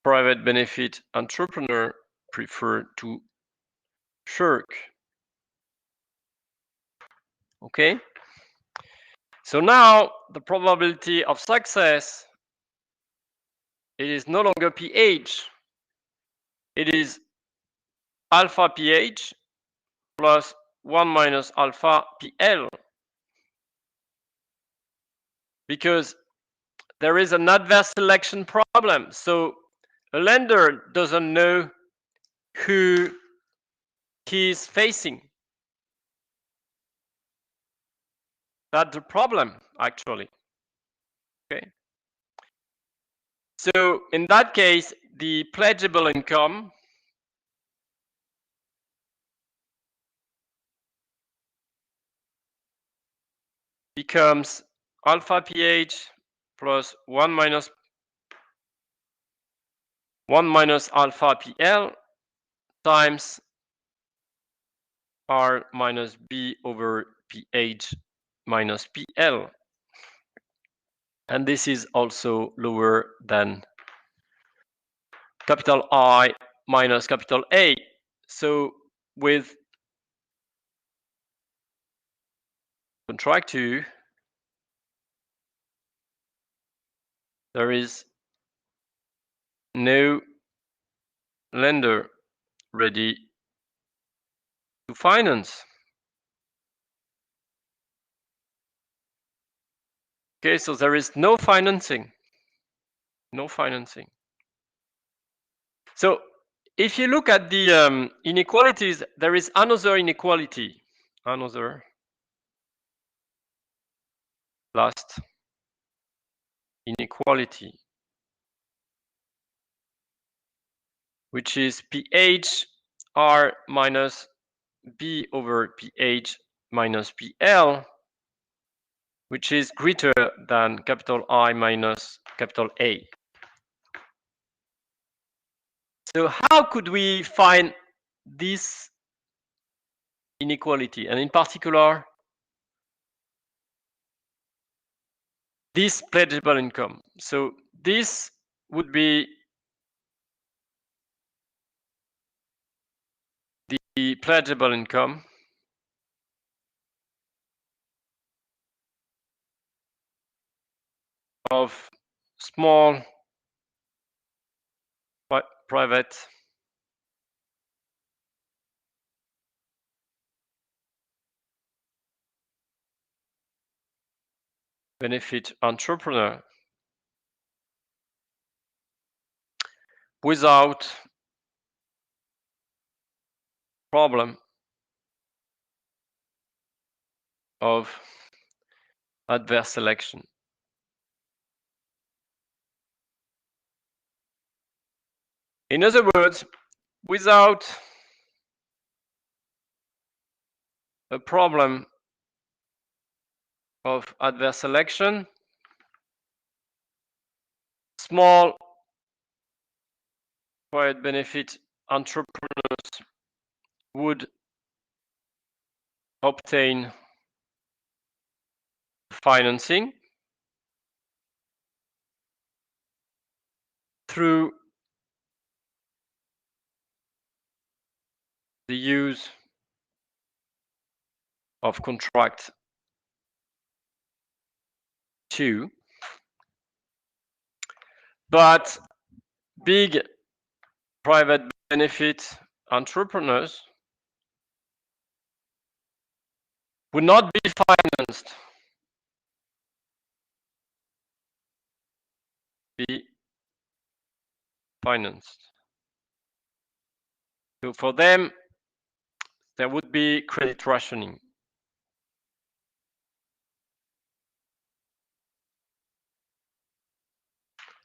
private benefit entrepreneur prefer to shirk. Okay? So now the probability of success, it is no longer pH. It is alpha pH plus 1 minus alpha PL. Because there is an adverse selection problem. So a lender doesn't know who he is facing. That's the problem, actually. Okay. So in that case, the pledgeable income becomes alpha pH plus 1 minus alpha PL times R minus B over pH minus PL. And this is also lower than capital I minus capital A. So with contract 2, there is no lender ready to finance. Okay, so there is no financing. No financing. So if you look at the inequalities, there is another inequality. Another last inequality, which is pH R minus B over pH minus PL, which is greater than capital I minus capital A. So how could we find this inequality, and in particular, this pledgeable income? So this would be the pledgeable income of small private benefit entrepreneur without problem of adverse selection. In other words, without a problem of adverse selection, small private benefit entrepreneurs would obtain financing through the use of contract 2, but big private benefit entrepreneurs would not be financed. Be financed. So for them, there would be credit rationing.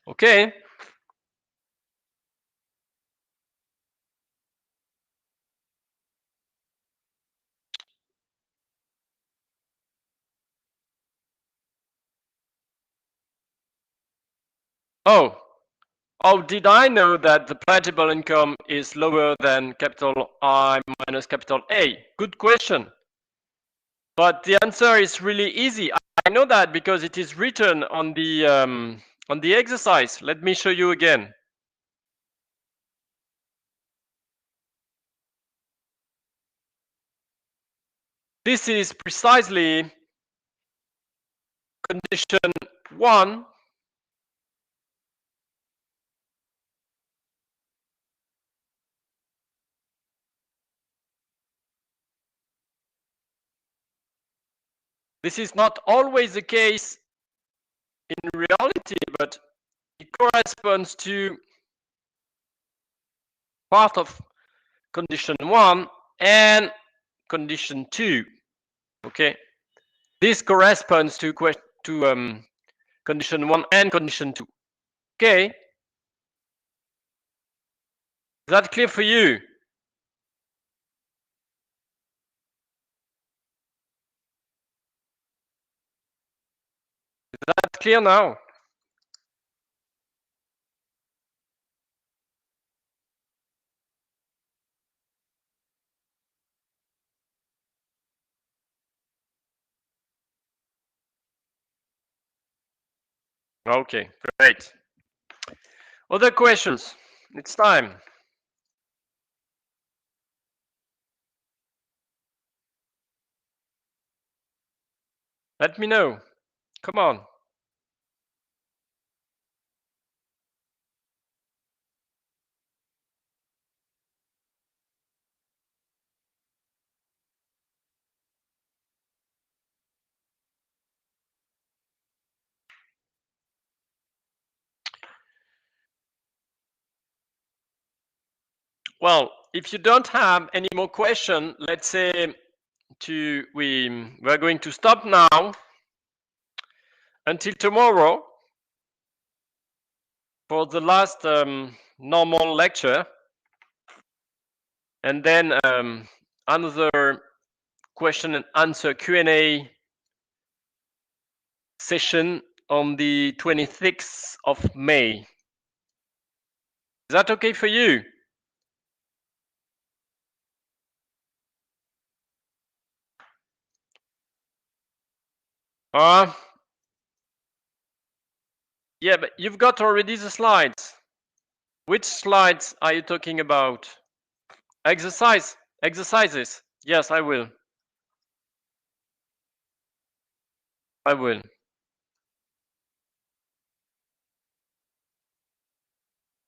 Okay. Oh, did I know that the pledgeable income is lower than capital I minus capital A? Good question. But the answer is really easy. I know that because it is written on the exercise. Let me show you again. This is precisely condition 1 . This is not always the case in reality, but it corresponds to part of condition 1 and condition 2. Okay, this corresponds to condition 1 and condition 2. Okay, is that clear for you? Is that clear now? Okay, great. Other questions? It's time. Let me know. Come on. Well, if you don't have any more question, let's say we're going to stop now until tomorrow for the last normal lecture, and then another question and answer Q&A session on the 26th of May. Is that okay for you? Yeah, but you've got already the slides. Which slides are you talking about? Exercises. Yes, I will. I will.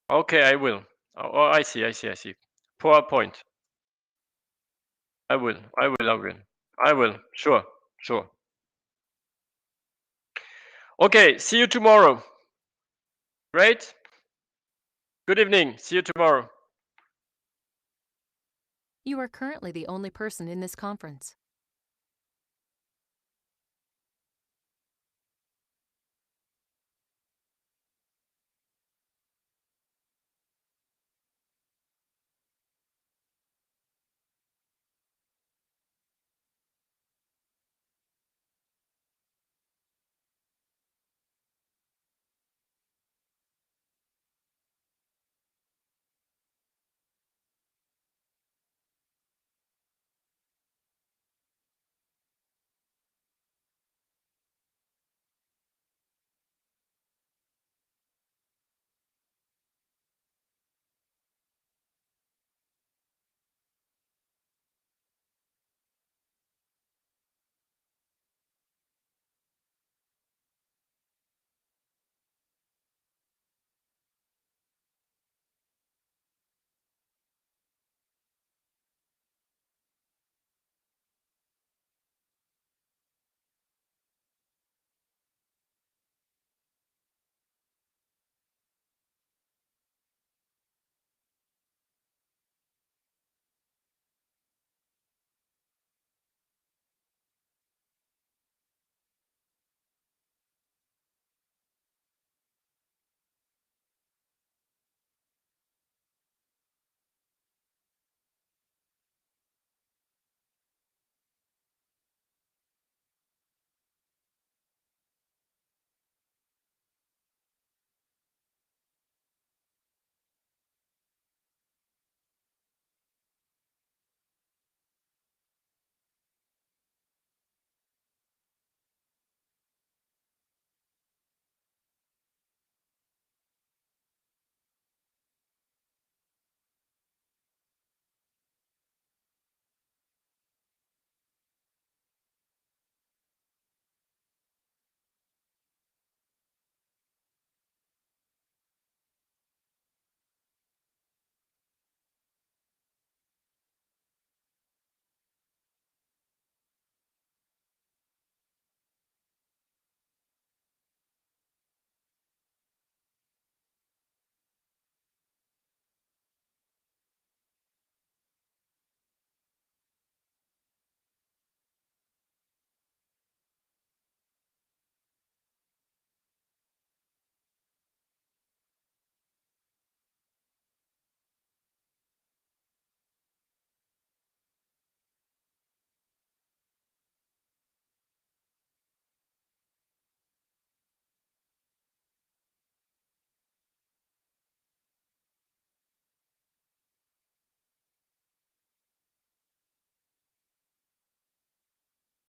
Okay, I will. Oh, I see. PowerPoint. I will. Sure. Okay, see you tomorrow. Great. Good evening. See you tomorrow. You are currently the only person in this conference.